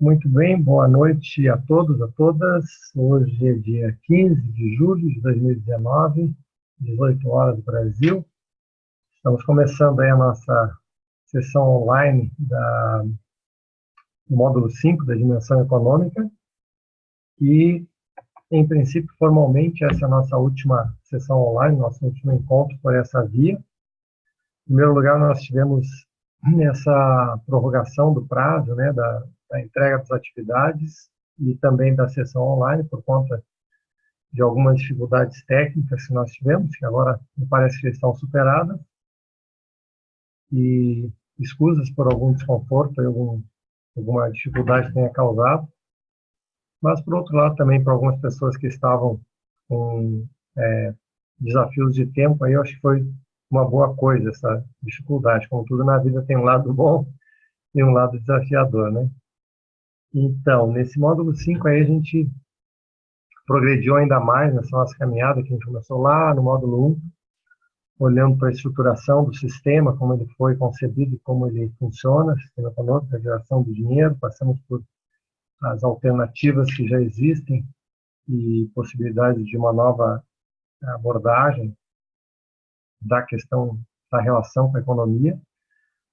Muito bem, boa noite a todos, a todas. Hoje é dia 15 de julho de 2019, 18 horas do Brasil. Estamos começando aí a nossa sessão online do módulo 5 da dimensão econômica e, em princípio, formalmente, essa é a nossa última sessão online, nosso último encontro por essa via. Em primeiro lugar, nós tivemos essa prorrogação do prazo, né, da entrega das atividades e também da sessão online por conta de algumas dificuldades técnicas que nós tivemos, que agora me parece que estão superadas, e escusas por algum desconforto, alguma dificuldade que tenha causado, mas, por outro lado, também para algumas pessoas que estavam com desafios de tempo, aí eu acho que foi uma boa coisa essa dificuldade. Como tudo na vida tem um lado bom e um lado desafiador, né? Então, nesse módulo 5 aí a gente progrediu ainda mais nessa nossa caminhada que a gente começou lá no módulo 1, olhando para a estruturação do sistema, como ele foi concebido e como ele funciona, sistema econômico, a geração do dinheiro, passamos por as alternativas que já existem e possibilidades de uma nova abordagem da questão da relação com a economia.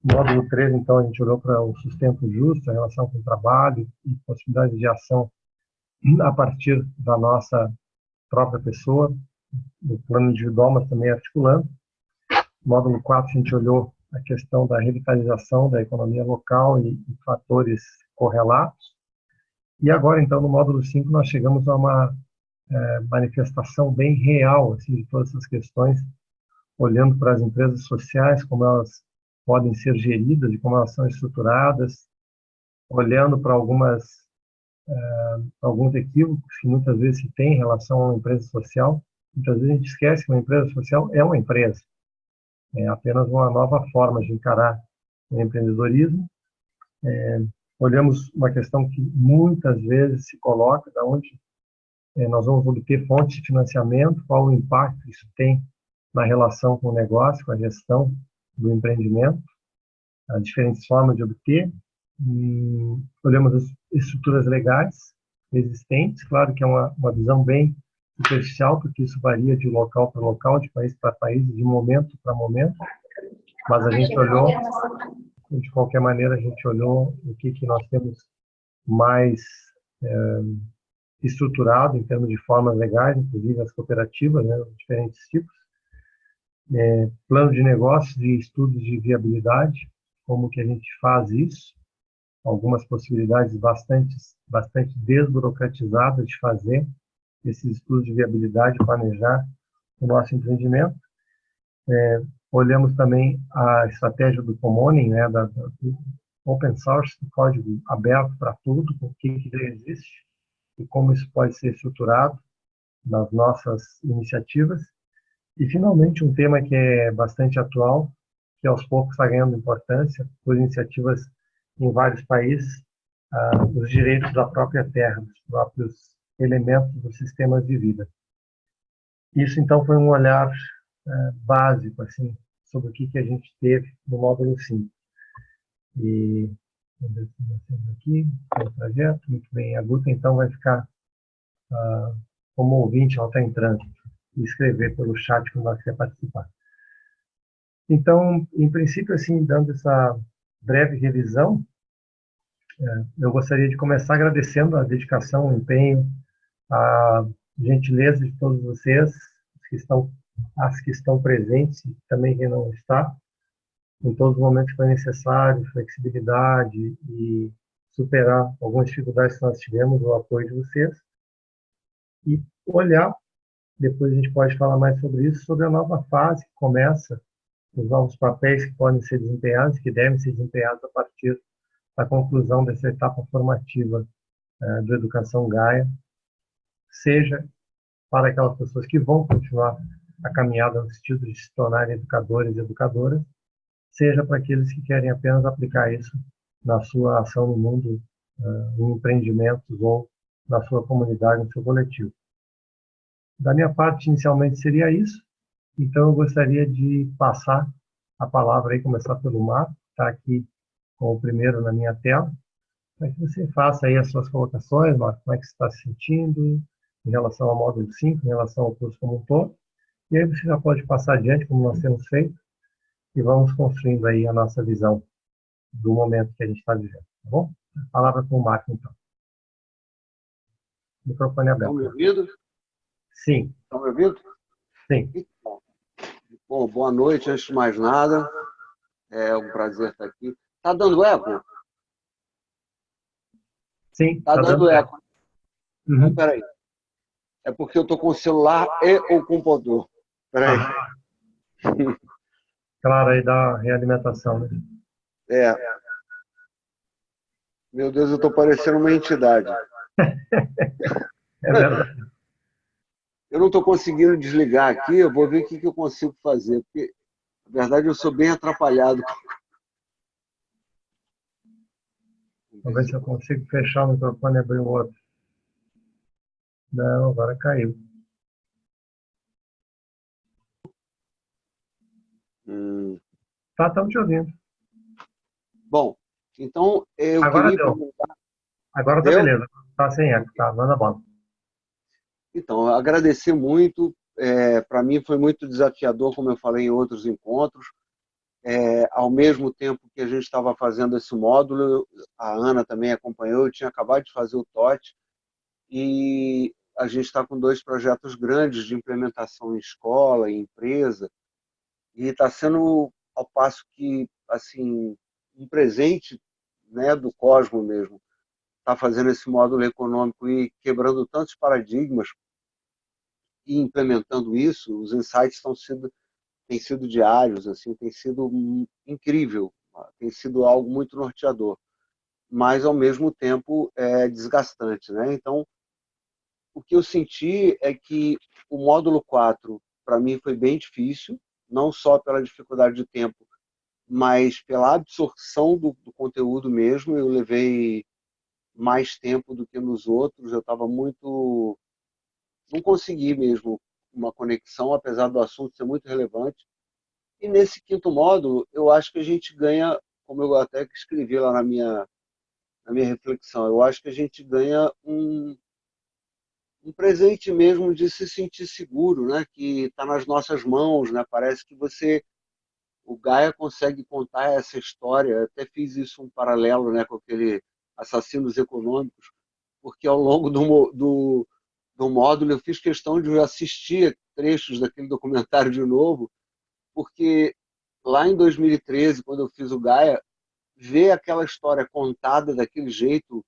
No módulo 3, então, a gente olhou para o sustento justo, a relação com o trabalho e possibilidades de ação a partir da nossa própria pessoa, no plano individual, mas também articulando. No módulo 4, a gente olhou a questão da revitalização da economia local e fatores correlatos. E agora, então, no módulo 5, nós chegamos a uma manifestação bem real assim, de todas essas questões, olhando para as empresas sociais, como elas podem ser geridas e como elas são estruturadas, olhando para alguns equívocos que muitas vezes se tem em relação a uma empresa social. Muitas vezes a gente esquece que uma empresa social é uma empresa. É apenas uma nova forma de encarar o empreendedorismo. Olhamos uma questão que muitas vezes se coloca, da onde nós vamos obter fontes de financiamento, qual o impacto isso tem na relação com o negócio, com a gestão do empreendimento, as diferentes formas de obter. Olhamos as estruturas legais existentes, claro que é uma visão bem superficial, porque isso varia de local para local, de país para país, de momento para momento, mas a gente olhou, de qualquer maneira, a gente olhou o que nós temos mais estruturado em termos de formas legais, inclusive as cooperativas, né, diferentes tipos, plano de negócios e estudos de viabilidade, como que a gente faz isso, algumas possibilidades bastante desburocratizadas de fazer esses estudos de viabilidade, planejar o nosso empreendimento. Olhamos também a estratégia do Commoning, né, do open source, do código aberto para tudo, o que já existe e como isso pode ser estruturado nas nossas iniciativas. E, finalmente, um tema que é bastante atual, que aos poucos está ganhando importância por iniciativas em vários países, os direitos da própria terra, dos próprios elementos dos sistemas de vida. Isso, então, foi um olhar básico assim, sobre o que a gente teve no módulo 5. E, vamos ver se nós temos aqui o projeto. Muito bem, a Guta, então, vai ficar como ouvinte, ela está em trânsito, e escrever pelo chat quando ela quiser participar. Então, em princípio, assim, dando essa breve revisão, eu gostaria de começar agradecendo a dedicação, o empenho, a gentileza de todos vocês, as que estão presentes e também quem não está, em todos os momentos que foi necessário, flexibilidade e superar algumas dificuldades que nós tivemos, o apoio de vocês, e olhar, depois a gente pode falar mais sobre isso, sobre a nova fase que começa, os novos papéis que podem ser desempenhados, que devem ser desempenhados a partir da conclusão dessa etapa formativa do Educação Gaia, seja para aquelas pessoas que vão continuar a caminhada no sentido de se tornarem educadores e educadoras, seja para aqueles que querem apenas aplicar isso na sua ação no mundo, em empreendimentos ou na sua comunidade, no seu coletivo. Da minha parte, inicialmente, seria isso. Então, eu gostaria de passar a palavra aí, começar pelo Marco, que está aqui com o primeiro na minha tela, para que você faça aí as suas colocações, Marco, como é que você está se sentindo em relação ao módulo 5, em relação ao curso como um todo. E aí você já pode passar adiante, como nós temos feito, e vamos construindo aí a nossa visão do momento que a gente está vivendo, tá bom? A palavra com o Marco, então. Microfone Estão aberto. me ouvindo? Sim, Estão me ouvindo? sim. Bom, boa noite, antes de mais nada. É um prazer estar aqui. Tá dando eco? Sim, Tá está dando dando eco. eco. Então, Uhum. peraí. É porque eu estou com o celular e o computador. Peraí. Ah, claro, aí dá realimentação, né? É. Meu Deus, eu estou parecendo uma entidade. É verdade. Eu não estou conseguindo desligar aqui, eu vou ver o que eu consigo fazer. Porque, na verdade, eu sou bem atrapalhado. Vamos ver se eu consigo fechar o microfone e abrir o outro. Não, agora caiu. Tá, estamos te ouvindo. Bom, então eu Agora queria deu. comentar. Agora tá Deu? beleza. Tá sem eco, tá? Manda bola. Então, agradecer muito. Para mim foi muito desafiador, como eu falei em outros encontros. Ao mesmo tempo que a gente estava fazendo esse módulo, a Ana também acompanhou, eu tinha acabado de fazer o TOT, e a gente está com 2 projetos grandes de implementação em escola, em empresa, e está sendo, ao passo que, assim, um presente, né, do Cosmo mesmo, está fazendo esse módulo econômico e quebrando tantos paradigmas e implementando isso. Os insights têm sido diários, assim, tem sido incrível, tem sido algo muito norteador, mas ao mesmo tempo é desgastante, né? Então, o que eu senti é que o módulo 4 para mim foi bem difícil, não só pela dificuldade de tempo, mas pela absorção do conteúdo mesmo. Eu levei mais tempo do que nos outros, eu estava muito, não consegui mesmo uma conexão, apesar do assunto ser muito relevante. E nesse quinto módulo, eu acho que a gente ganha, como eu até escrevi lá na minha reflexão, eu acho que a gente ganha um presente mesmo de se sentir seguro, né? Que está nas nossas mãos, né? Parece que o Gaia consegue contar essa história. Eu até fiz isso um paralelo, né, com aquele Assassinos Econômicos, porque ao longo do módulo eu fiz questão de assistir trechos daquele documentário de novo, porque lá em 2013, quando eu fiz o Gaia, ver aquela história contada daquele jeito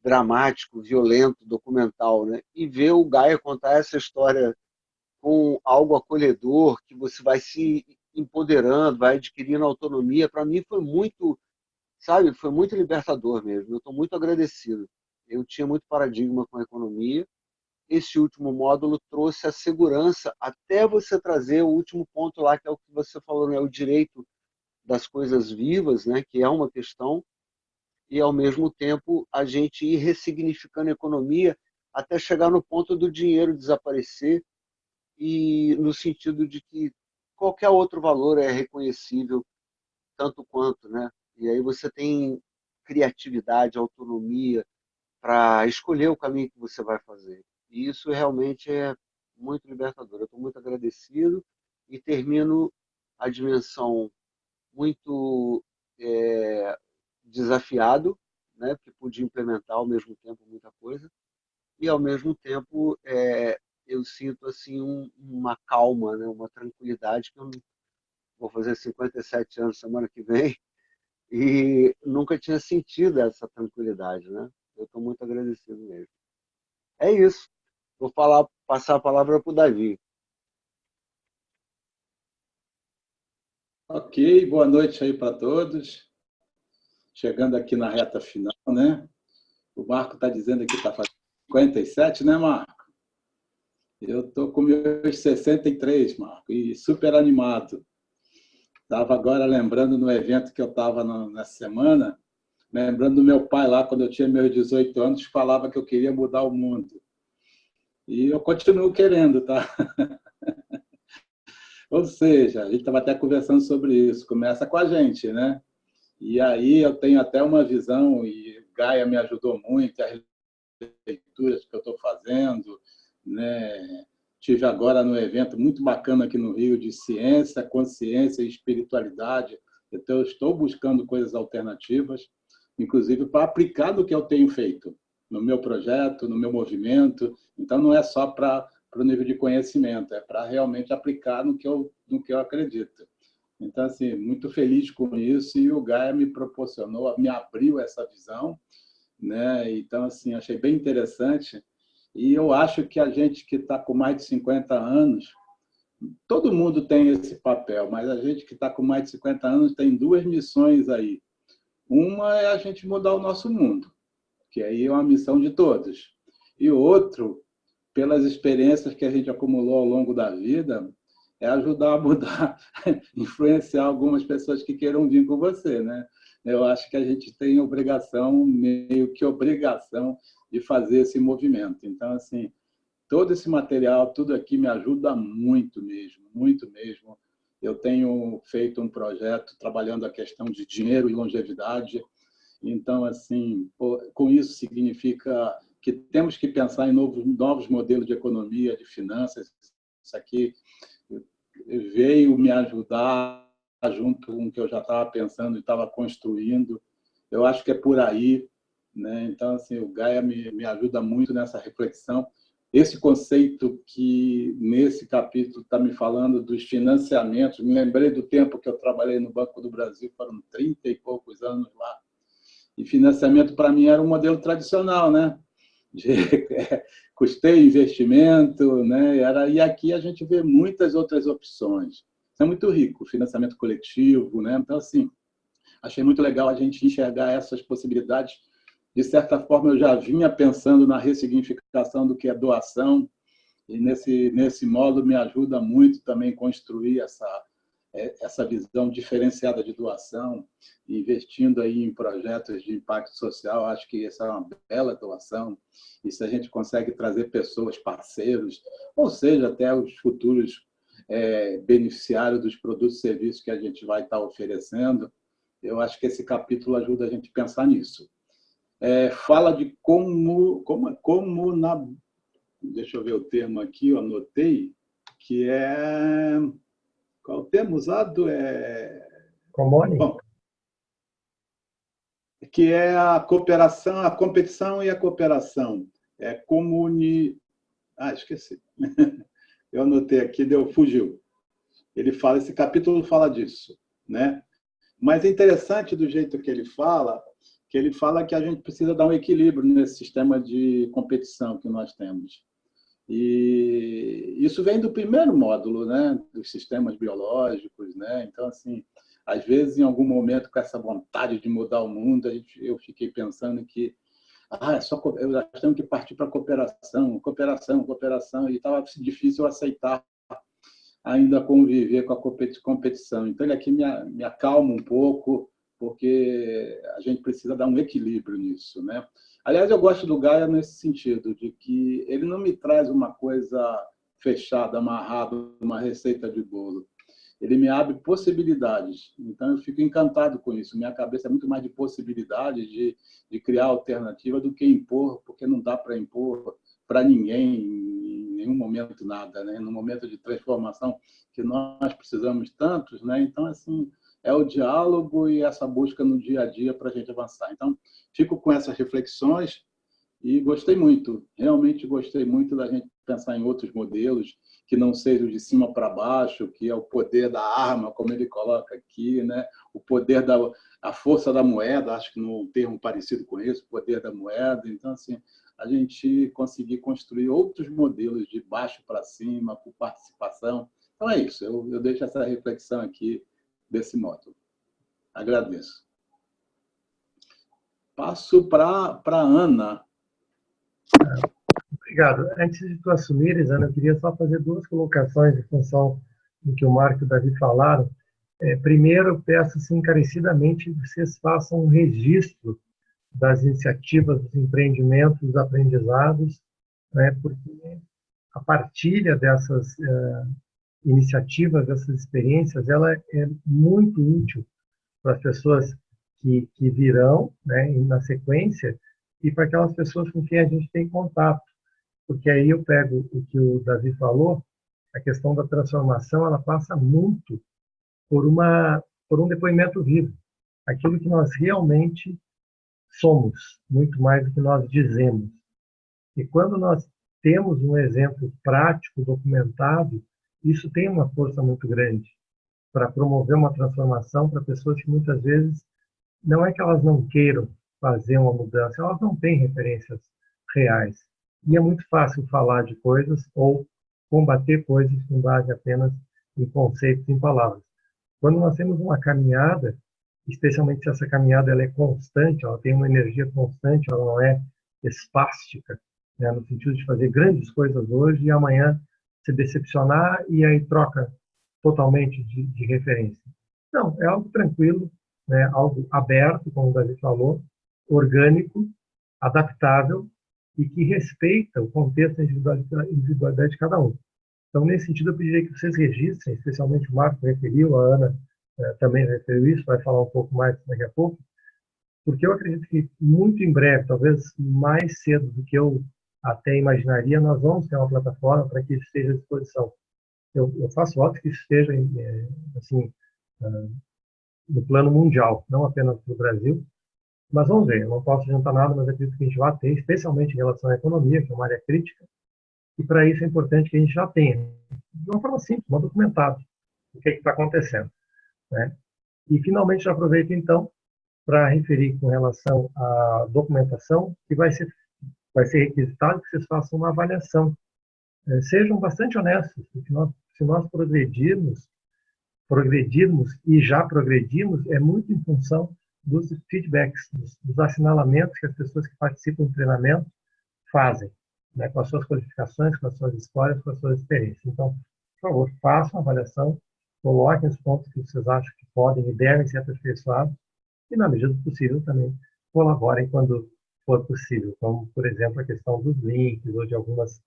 dramático, violento, documental, né? E ver o Gaia contar essa história com algo acolhedor, que você vai se empoderando, vai adquirindo autonomia, para mim foi muito, sabe, foi muito libertador mesmo. Eu estou muito agradecido. Eu tinha muito paradigma com a economia. Esse último módulo trouxe a segurança, até você trazer o último ponto lá, que é o que você falou, né? O direito das coisas vivas, né? Que é uma questão, e ao mesmo tempo a gente ir ressignificando a economia até chegar no ponto do dinheiro desaparecer, e no sentido de que qualquer outro valor é reconhecível tanto quanto, né? E aí você tem criatividade, autonomia para escolher o caminho que você vai fazer. E isso realmente é muito libertador. Eu estou muito agradecido e termino a dimensão muito desafiado, né? Porque pude implementar ao mesmo tempo muita coisa, e ao mesmo tempo eu sinto assim uma calma, né? Uma tranquilidade, que eu não vou fazer 57 anos semana que vem, e nunca tinha sentido essa tranquilidade, né? Eu estou muito agradecido mesmo. É isso. Vou passar a palavra para o Davi. Ok, boa noite aí para todos. Chegando aqui na reta final, né? O Marco está dizendo que está fazendo 57, né, Marco? Eu estou com meus 63, Marco, e super animado. Estava agora lembrando no evento que eu estava nessa semana, lembrando do meu pai lá, quando eu tinha meus 18 anos, falava que eu queria mudar o mundo. E eu continuo querendo, tá? Ou seja, a gente estava até conversando sobre isso. Começa com a gente, né? E aí eu tenho até uma visão, e Gaia me ajudou muito, as leituras que eu estou fazendo, né? Tive agora no evento muito bacana aqui no Rio de ciência, consciência e espiritualidade. Então, eu estou buscando coisas alternativas, inclusive para aplicar no que eu tenho feito, no meu projeto, no meu movimento. Então, não é só para o nível de conhecimento, é para realmente aplicar no que eu acredito. Então, assim, muito feliz com isso, e o Gaia me proporcionou, me abriu essa visão, né? Então, assim, achei bem interessante. E eu acho que a gente que está com mais de 50 anos, todo mundo tem esse papel, mas a gente que está com mais de 50 anos tem duas missões aí. Uma é a gente mudar o nosso mundo, que aí é uma missão de todos. E o outro, pelas experiências que a gente acumulou ao longo da vida, é ajudar a mudar, influenciar algumas pessoas que queiram vir com você, né? Eu acho que a gente tem obrigação, meio que obrigação, de fazer esse movimento. Então, assim, todo esse material, tudo aqui me ajuda muito mesmo, muito mesmo. Eu tenho feito um projeto trabalhando a questão de dinheiro e longevidade. Então, assim, com isso significa que temos que pensar em novos modelos de economia, de finanças. Isso aqui veio me ajudar junto com o que eu já estava pensando e estava construindo. Eu acho que é por aí, né? Então, assim, o Gaia me ajuda muito nessa reflexão. Esse conceito que, nesse capítulo, está me falando dos financiamentos, me lembrei do tempo que eu trabalhei no Banco do Brasil, foram 30 e poucos anos lá, e financiamento, para mim, era um modelo tradicional, né? De custeio, investimento, né? E aqui a gente vê muitas outras opções. Isso é muito rico, financiamento coletivo, né? Então, assim, achei muito legal a gente enxergar essas possibilidades. De certa forma, eu já vinha pensando na ressignificação do que é doação, e nesse modo me ajuda muito também construir essa visão diferenciada de doação, investindo aí em projetos de impacto social. Acho que essa é uma bela doação, e se a gente consegue trazer pessoas, parceiros, ou seja, até os futuros beneficiários dos produtos e serviços que a gente vai estar oferecendo, eu acho que esse capítulo ajuda a gente a pensar nisso. Fala de como deixa eu ver o termo aqui, eu anotei, que é... Qual o termo usado? Comone? Bom, que é a cooperação, a competição e a cooperação. Esqueci. Eu anotei aqui, fugiu. Esse capítulo fala disso, né? Mas é interessante do jeito que ele fala que a gente precisa dar um equilíbrio nesse sistema de competição que nós temos. E isso vem do primeiro módulo, né, dos sistemas biológicos, né? Então, assim, às vezes, em algum momento, com essa vontade de mudar o mundo, eu fiquei pensando que nós temos que partir para a cooperação, e estava difícil aceitar ainda conviver com a competição. Então, ele aqui me acalma um pouco, porque a gente precisa dar um equilíbrio nisso, né? Aliás, eu gosto do Gaia nesse sentido, de que ele não me traz uma coisa fechada, amarrada, uma receita de bolo. Ele me abre possibilidades. Então, eu fico encantado com isso. Minha cabeça é muito mais de possibilidades, de criar alternativa do que impor, porque não dá para impor para ninguém, em nenhum momento, nada, né? No momento de transformação que nós precisamos tantos, né? Então, assim, é o diálogo e essa busca no dia a dia para a gente avançar. Então, fico com essas reflexões e gostei muito, realmente gostei muito da gente pensar em outros modelos que não sejam de cima para baixo, que é o poder da arma, como ele coloca aqui, né? O poder a força da moeda, acho que num termo parecido com isso, o poder da moeda. Então, assim, a gente conseguir construir outros modelos de baixo para cima, por participação. Então, é isso, eu deixo essa reflexão aqui desse modo. Agradeço. Passo para a Ana. Obrigado. Antes de tu assumires, Ana, eu queria só fazer duas colocações em função do que o Marco e o Davi falaram. Primeiro, eu peço assim, encarecidamente que vocês façam um registro das iniciativas, dos empreendimentos, dos aprendizados, né, porque a partilha dessas iniciativas, dessas experiências, ela é muito útil para as pessoas que virão, né, na sequência, e para aquelas pessoas com quem a gente tem contato. Porque aí eu pego o que o Davi falou, a questão da transformação, ela passa muito por um depoimento vivo. Aquilo que nós realmente somos, muito mais do que nós dizemos. E quando nós temos um exemplo prático, documentado, isso tem uma força muito grande para promover uma transformação para pessoas que muitas vezes não é que elas não queiram fazer uma mudança, elas não têm referências reais. E é muito fácil falar de coisas ou combater coisas com base apenas em conceitos, em palavras. Quando nós temos uma caminhada, especialmente se essa caminhada ela é constante, ela tem uma energia constante, ela não é espástica, né, no sentido de fazer grandes coisas hoje e amanhã se decepcionar e aí troca totalmente de referência. Não, é algo tranquilo, né, algo aberto, como o Davi falou, orgânico, adaptável e que respeita o contexto da individualidade de cada um. Então, nesse sentido, eu pediria que vocês registrem, especialmente o Marco referiu, a Ana também referiu isso, vai falar um pouco mais daqui a pouco, porque eu acredito que muito em breve, talvez mais cedo do que eu até imaginaria, nós vamos ter uma plataforma para que isso esteja à disposição. Eu faço voto que isso esteja assim, no plano mundial, não apenas no Brasil, mas vamos ver, eu não posso adiantar nada, mas acredito que a gente vai ter, especialmente em relação à economia, que é uma área crítica, e para isso é importante que a gente já tenha, de uma forma simples, uma documentada, o que está acontecendo, né? E finalmente já aproveito então para referir com relação à documentação, que vai ser requisitado que vocês façam uma avaliação. Sejam bastante honestos, porque se nós progredirmos e já progredimos, é muito em função dos feedbacks, dos assinalamentos que as pessoas que participam do treinamento fazem, né, com as suas qualificações, com as suas histórias, com as suas experiências. Então, por favor, façam a avaliação, coloquem os pontos que vocês acham que podem e devem ser aperfeiçoados e, na medida do possível, também colaborem quando for possível, como, por exemplo, a questão dos links ou de alguns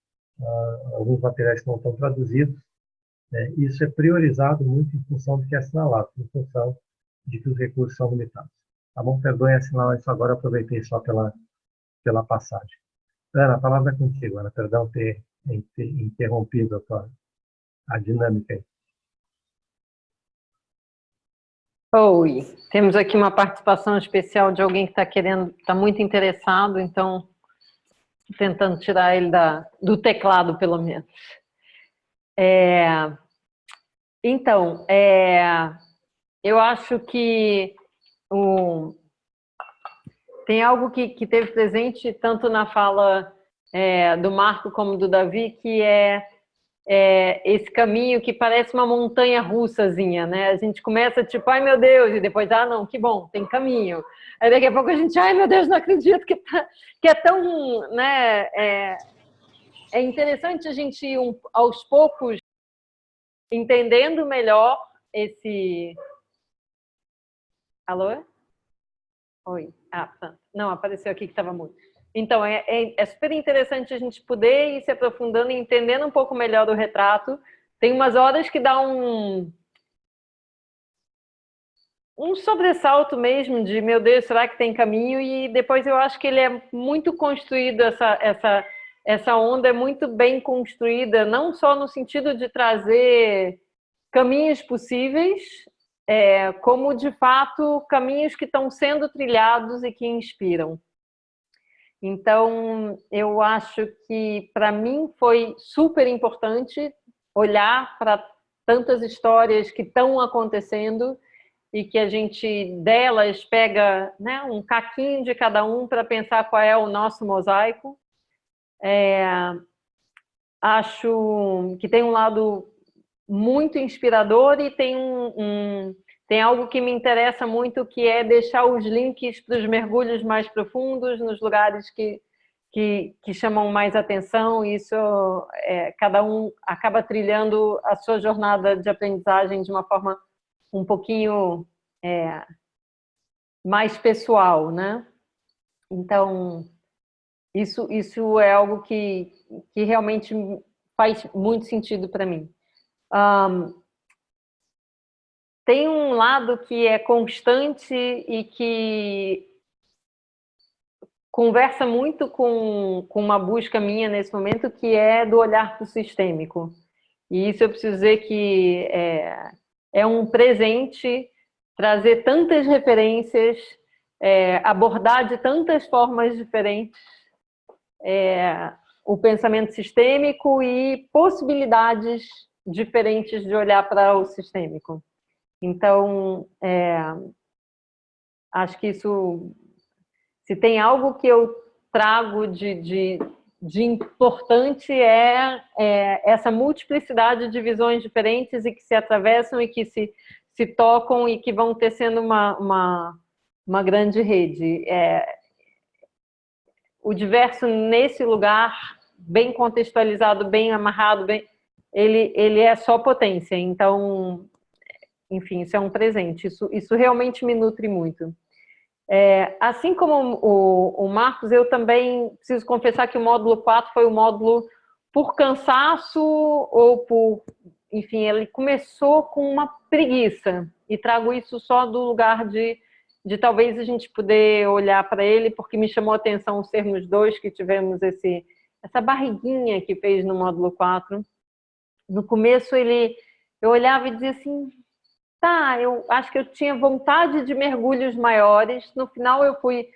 materiais que não estão traduzidos. Isso é priorizado muito em função do que é assinalado, em função de que os recursos são limitados. Tá bom? Perdoem assinalar isso agora, aproveitei só pela passagem. Ana, a palavra é contigo, Ana. Perdão ter interrompido a dinâmica aí. Oi, temos aqui uma participação especial de alguém que está muito interessado, então tentando tirar ele do teclado, pelo menos. Então, eu acho que tem algo que teve presente tanto na fala do Marco como do Davi, que é esse caminho que parece uma montanha russazinha, né? A gente começa tipo, ai meu Deus, e depois, não, que bom, tem caminho. Aí daqui a pouco a gente, ai meu Deus, não acredito que é tão, né? É interessante a gente ir aos poucos entendendo melhor esse... Alô? Oi. Tá. Não, apareceu aqui que estava mudo. Então, é super interessante a gente poder ir se aprofundando e entendendo um pouco melhor do retrato. Tem umas horas que dá um sobressalto mesmo de, meu Deus, será que tem caminho? E depois eu acho que ele é muito construído, essa onda é muito bem construída, não só no sentido de trazer caminhos possíveis, como, de fato, caminhos que estão sendo trilhados e que inspiram. Então, eu acho que, para mim, foi super importante olhar para tantas histórias que estão acontecendo e que a gente, delas, pega, né, um caquinho de cada um para pensar qual é o nosso mosaico. Acho que tem um lado muito inspirador e tem algo que me interessa muito, que é deixar os links para os mergulhos mais profundos, nos lugares que chamam mais atenção. Isso, cada um acaba trilhando a sua jornada de aprendizagem de uma forma um pouquinho mais pessoal, né? Então, isso é algo que realmente faz muito sentido para mim. tem um lado que é constante e que conversa muito com uma busca minha nesse momento, que é do olhar para o sistêmico. E isso eu preciso dizer que é um presente trazer tantas referências, abordar de tantas formas diferentes o pensamento sistêmico e possibilidades diferentes de olhar para o sistêmico. Então, acho que isso, se tem algo que eu trago de importante essa multiplicidade de visões diferentes e que se atravessam e que se tocam e que vão tecendo uma grande rede. O diverso nesse lugar, bem contextualizado, bem amarrado, ele é só potência. Então, enfim, isso é um presente. Isso realmente me nutre muito. Assim como o Marcos, eu também preciso confessar que o módulo 4 foi o módulo por cansaço ou por... Enfim, ele começou com uma preguiça. E trago isso só do lugar de talvez a gente poder olhar para ele, porque me chamou a atenção sermos dois que tivemos essa barriguinha que fez no módulo 4. No começo, eu olhava e dizia assim... Tá, eu acho que eu tinha vontade de mergulhos maiores. No final eu fui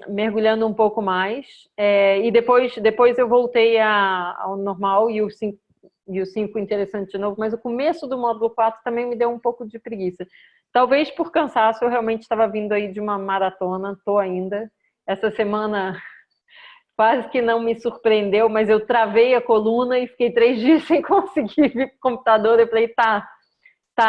mergulhando um pouco mais. E depois eu voltei ao normal e o 5 interessante de novo. Mas o começo do módulo 4 também me deu um pouco de preguiça. Talvez por cansaço, eu realmente estava vindo aí de uma maratona, estou ainda. Essa semana quase que não me surpreendeu, mas eu travei a coluna e fiquei 3 dias sem conseguir vir para o computador. Eu falei, tá,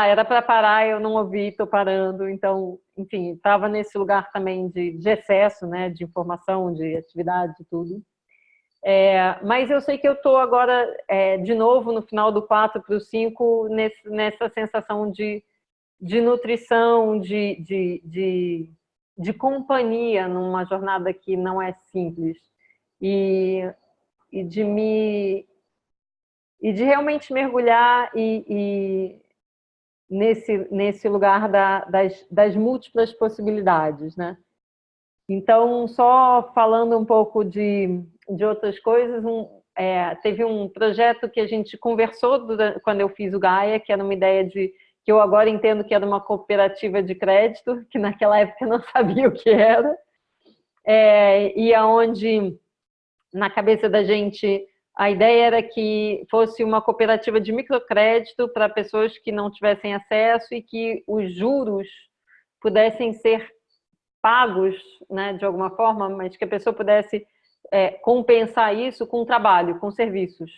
era para parar, eu não ouvi, estou parando. Então, enfim, estava nesse lugar também de excesso, né, de informação, de atividade, de tudo. Mas eu sei que eu estou agora, de novo, no final do 4 para o 5, nessa sensação de nutrição, de companhia numa jornada que não é simples. E de realmente mergulhar nesse lugar das múltiplas possibilidades, né? Então, só falando um pouco de outras coisas, teve um projeto que a gente conversou quando eu fiz o Gaia, que era uma ideia que eu agora entendo que era uma cooperativa de crédito, que naquela época eu não sabia o que era, e aonde, na cabeça da gente, a ideia era que fosse uma cooperativa de microcrédito para pessoas que não tivessem acesso e que os juros pudessem ser pagos, né, de alguma forma, mas que a pessoa pudesse compensar isso com trabalho, com serviços.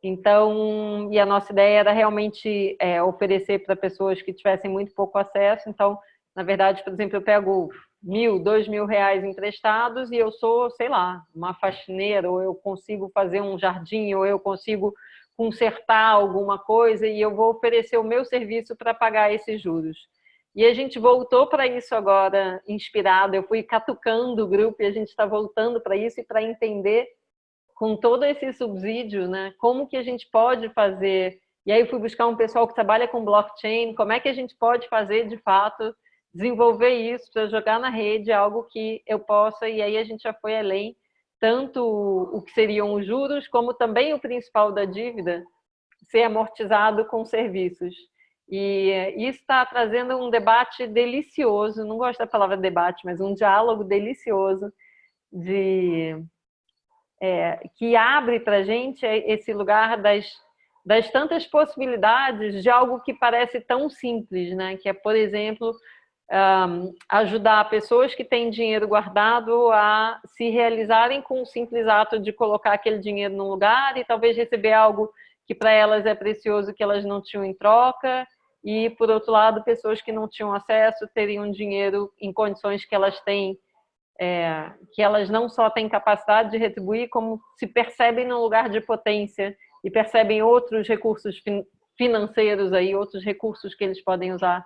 Então, e a nossa ideia era realmente oferecer para pessoas que tivessem muito pouco acesso. Então, na verdade, por exemplo, eu pego 1.000, 2.000 reais emprestados e eu sou, sei lá, uma faxineira, ou eu consigo fazer um jardim, ou eu consigo consertar alguma coisa e eu vou oferecer o meu serviço para pagar esses juros. E a gente voltou para isso agora, inspirado. Eu fui catucando o grupo e a gente está voltando para isso e para entender, com todo esse subsídio, né, como que a gente pode fazer. E aí eu fui buscar um pessoal que trabalha com blockchain, como é que a gente pode fazer, de fato, desenvolver isso para jogar na rede, algo que eu possa, e aí a gente já foi além, tanto o que seriam os juros, como também o principal da dívida, ser amortizado com serviços. E isso está trazendo um debate delicioso, não gosto da palavra debate, mas um diálogo delicioso que abre para a gente esse lugar das tantas possibilidades de algo que parece tão simples, né? Que é, por exemplo, ajudar pessoas que têm dinheiro guardado a se realizarem com o simples ato de colocar aquele dinheiro num lugar e talvez receber algo que para elas é precioso, que elas não tinham em troca. E, por outro lado, pessoas que não tinham acesso teriam dinheiro em condições que elas têm, que elas não só têm capacidade de retribuir, como se percebem num lugar de potência e percebem outros recursos financeiros aí, outros recursos que eles podem usar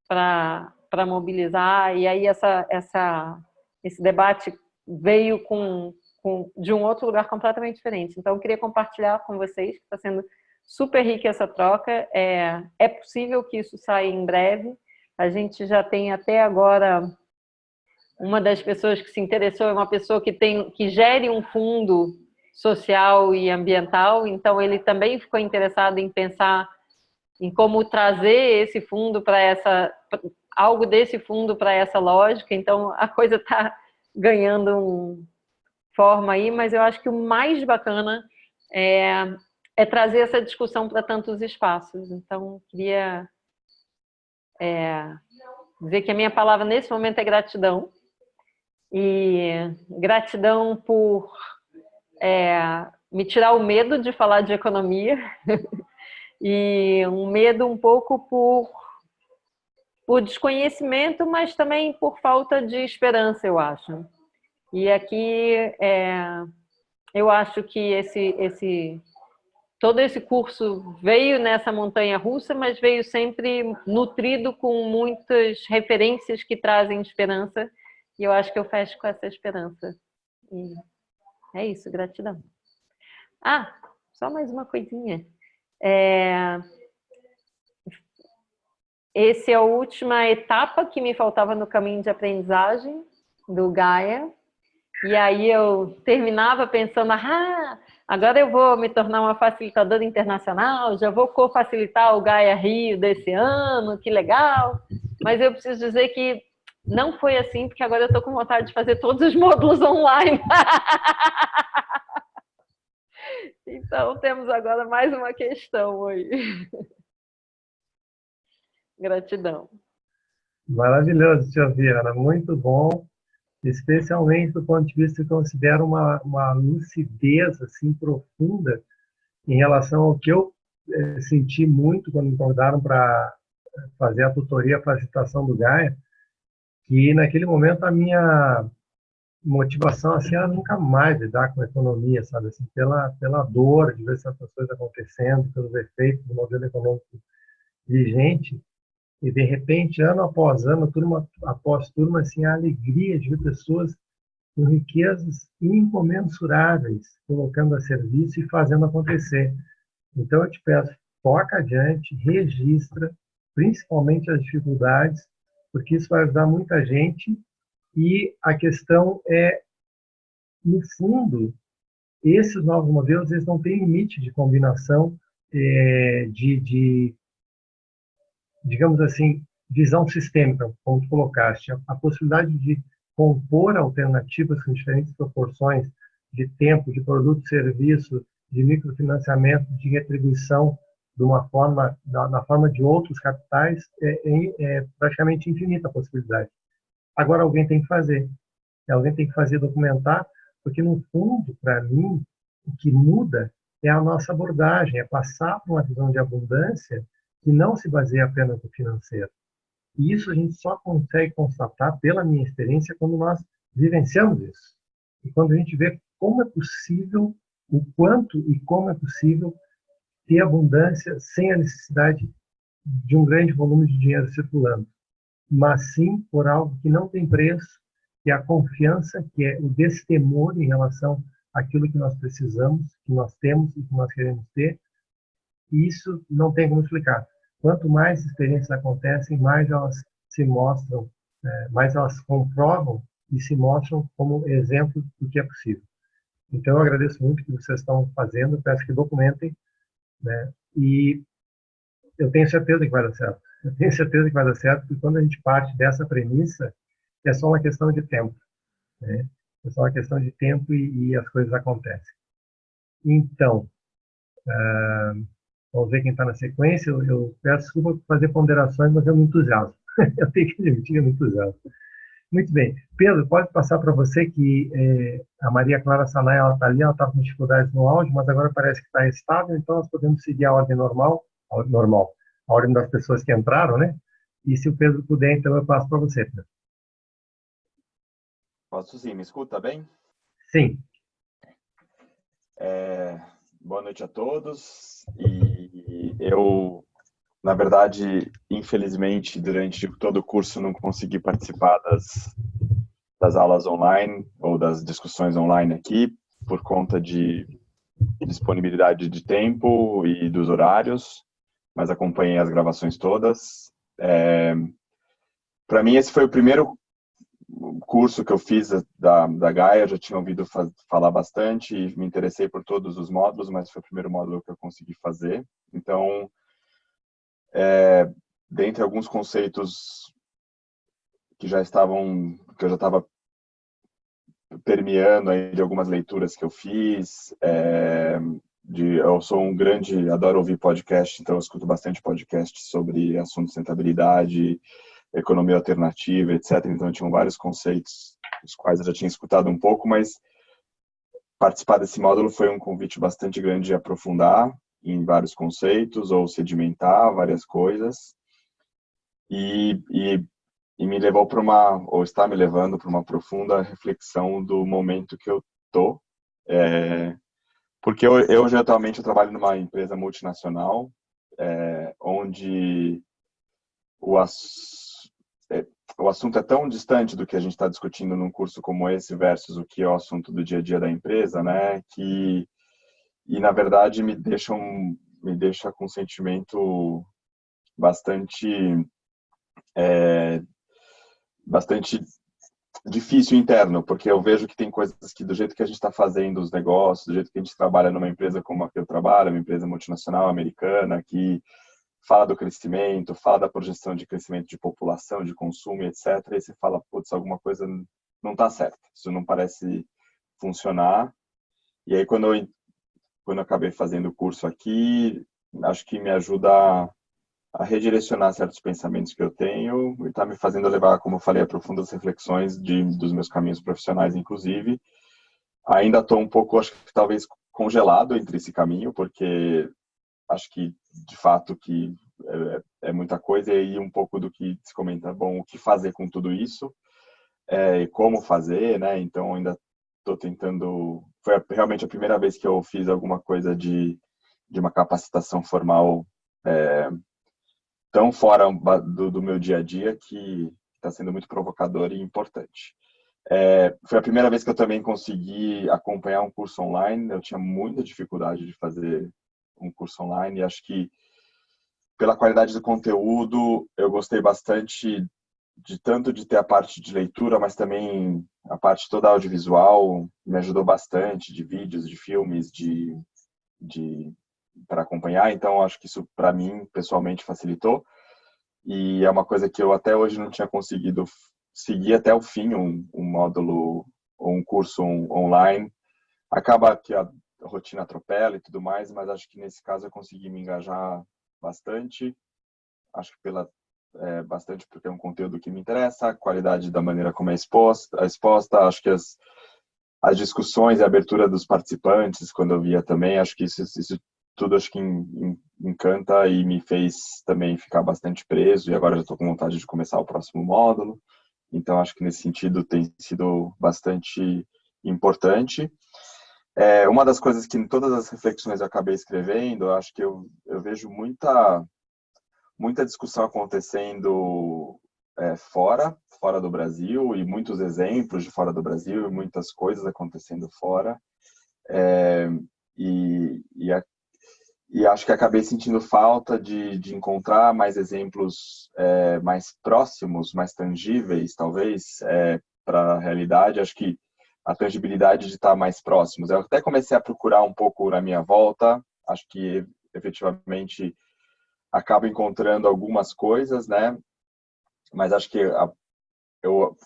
para mobilizar. E aí esse debate veio de um outro lugar completamente diferente. Então, eu queria compartilhar com vocês, que está sendo super rica essa troca. É possível que isso saia em breve. A gente já tem até agora uma das pessoas que se interessou, é uma pessoa que gere um fundo social e ambiental, então ele também ficou interessado em pensar em como trazer esse fundo para algo desse fundo para essa lógica. Então a coisa está ganhando forma aí, mas eu acho que o mais bacana é trazer essa discussão para tantos espaços. Então queria dizer que a minha palavra nesse momento é gratidão, e gratidão por me tirar o medo de falar de economia e um medo um pouco por desconhecimento, mas também por falta de esperança, eu acho. E aqui eu acho que todo esse curso veio nessa montanha russa, mas veio sempre nutrido com muitas referências que trazem esperança, e eu acho que eu fecho com essa esperança. E é isso, gratidão. Só mais uma coisinha. Essa é a última etapa que me faltava no caminho de aprendizagem do Gaia. E aí eu terminava pensando, agora eu vou me tornar uma facilitadora internacional, já vou co-facilitar o Gaia Rio desse ano, que legal. Mas eu preciso dizer que não foi assim, porque agora eu estou com vontade de fazer todos os módulos online. Então temos agora mais uma questão aí. Gratidão. Maravilhoso te ouvir, Ana. Muito bom. Especialmente do ponto de vista que eu considero uma lucidez assim, profunda em relação ao que eu senti muito quando me convidaram para fazer a tutoria, a facilitação do Gaia, que naquele momento a minha motivação assim, era nunca mais lidar com economia, sabe? Assim, pela dor de ver certas coisas acontecendo, pelos efeitos do modelo econômico vigente. E, de repente, ano após ano, turma após turma, assim, a alegria de ver pessoas com riquezas incomensuráveis, colocando a serviço e fazendo acontecer. Então, eu te peço, toca adiante, registra, principalmente as dificuldades, porque isso vai ajudar muita gente. E a questão no fundo, esses novos modelos, eles não têm limite de combinação digamos assim, visão sistêmica, como tu colocaste, a possibilidade de compor alternativas com diferentes proporções de tempo, de produto, serviço, de microfinanciamento, de retribuição de uma forma, na forma de outros capitais, é praticamente infinita a possibilidade. Agora alguém tem que fazer. Alguém tem que fazer, documentar, porque no fundo, para mim, o que muda é a nossa abordagem, é passar por uma visão de abundância que não se baseia apenas no financeiro. E isso a gente só consegue constatar, pela minha experiência, quando nós vivenciamos isso. E quando a gente vê como é possível, o quanto e como é possível ter abundância sem a necessidade de um grande volume de dinheiro circulando, mas sim por algo que não tem preço, que é a confiança, que é o destemor em relação àquilo que nós precisamos, que nós temos e que nós queremos ter. E isso não tem como explicar. Quanto mais experiências acontecem, mais elas se mostram, mais elas comprovam e se mostram como exemplo do que é possível. Então, eu agradeço muito o que vocês estão fazendo, peço que documentem, né? E eu tenho certeza que vai dar certo. Eu tenho certeza que vai dar certo, porque quando a gente parte dessa premissa, é só uma questão de tempo, né? É só uma questão de tempo e as coisas acontecem. Então, vamos ver quem está na sequência. Eu peço desculpa por fazer ponderações, mas eu me entusiasmo. Eu tenho que admitir, eu me entusiasmo. Muito bem. Pedro, pode passar para você que a Maria Clara Sanay, ela está ali, ela está com dificuldades no áudio, mas agora parece que está estável, então nós podemos seguir a ordem normal, a ordem das pessoas que entraram, né? E se o Pedro puder, então eu passo para você, Pedro. Posso sim, me escuta bem? Sim. Boa noite a todos. E eu, na verdade, infelizmente, durante todo o curso não consegui participar das aulas online ou das discussões online aqui, por conta de disponibilidade de tempo e dos horários, mas acompanhei as gravações todas. Para mim, esse foi o primeiro curso que eu fiz da Gaia. Eu já tinha ouvido falar bastante e me interessei por todos os módulos, mas foi o primeiro módulo que eu consegui fazer. Então, dentre alguns conceitos que eu já estava permeando aí de algumas leituras que eu fiz, eu sou adoro ouvir podcast, então eu escuto bastante podcast sobre assuntos de sustentabilidade, economia alternativa, etc. Então tinham vários conceitos, os quais eu já tinha escutado um pouco, mas participar desse módulo foi um convite bastante grande de aprofundar em vários conceitos ou sedimentar várias coisas e me levou ou está me levando para uma profunda reflexão do momento que eu tô, porque hoje atualmente eu trabalho numa empresa multinacional, onde o assunto é tão distante do que a gente está discutindo num curso como esse versus o que é o assunto do dia a dia da empresa, né? E na verdade me deixa com um sentimento bastante difícil interno, porque eu vejo que tem coisas que do jeito que a gente está fazendo os negócios, do jeito que a gente trabalha numa empresa como a que eu trabalho, uma empresa multinacional americana, que fala do crescimento, fala da projeção de crescimento de população, de consumo, etc. E você fala, putz, alguma coisa não está certa, isso não parece funcionar. E aí, quando eu acabei fazendo o curso aqui, acho que me ajuda a redirecionar certos pensamentos que eu tenho e está me fazendo levar, como eu falei, a profundas reflexões dos meus caminhos profissionais, inclusive. Ainda estou um pouco, acho que talvez congelado entre esse caminho, porque acho que, de fato, que é muita coisa, e aí um pouco do que se comenta, bom, o que fazer com tudo isso, e como fazer, né? Então, ainda estou tentando... Foi realmente a primeira vez que eu fiz alguma coisa de uma capacitação formal tão fora do meu dia a dia, que está sendo muito provocador e importante. Foi a primeira vez que eu também consegui acompanhar um curso online. Eu tinha muita dificuldade de fazer um curso online e acho que pela qualidade do conteúdo eu gostei bastante tanto de ter a parte de leitura, mas também a parte toda audiovisual me ajudou bastante, de vídeos, de filmes, para acompanhar. Então acho que isso para mim pessoalmente facilitou e é uma coisa que eu até hoje não tinha conseguido seguir até o fim, um módulo ou um curso online. Acaba que a rotina atropela e tudo mais, mas acho que nesse caso eu consegui me engajar bastante. Acho que bastante porque é um conteúdo que me interessa, a qualidade da maneira como é exposta. Acho que as discussões e a abertura dos participantes, quando eu via também, acho que isso tudo acho que encanta e me fez também ficar bastante preso, e agora já estou com vontade de começar o próximo módulo. Então, acho que nesse sentido tem sido bastante importante. Uma das coisas que em todas as reflexões eu acabei escrevendo, acho que eu vejo muita discussão acontecendo fora do Brasil, e muitos exemplos de fora do Brasil, e muitas coisas acontecendo fora. E acho que acabei sentindo falta de encontrar mais exemplos mais próximos, mais tangíveis, talvez, para a realidade. Acho que a tangibilidade de estar mais próximos. Eu até comecei a procurar um pouco na minha volta. Acho que, efetivamente, acabo encontrando algumas coisas, né? Mas acho que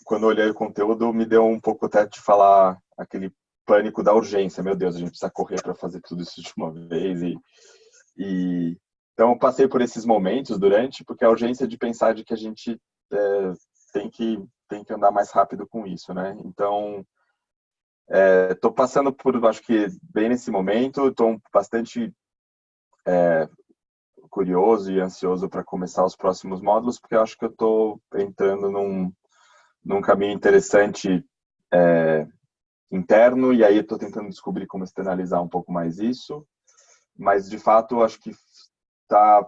quando eu olhei o conteúdo, me deu um pouco até de falar aquele pânico da urgência. Meu Deus, a gente precisa correr para fazer tudo isso de uma vez. Então, eu passei por esses momentos porque a urgência de pensar de que a gente tem que andar mais rápido com isso, né? Então, estou passando por, acho que bem nesse momento, estou bastante curioso e ansioso para começar os próximos módulos, porque eu acho que eu estou entrando num caminho interessante interno, e aí estou tentando descobrir como externalizar um pouco mais isso. Mas, de fato, acho que tá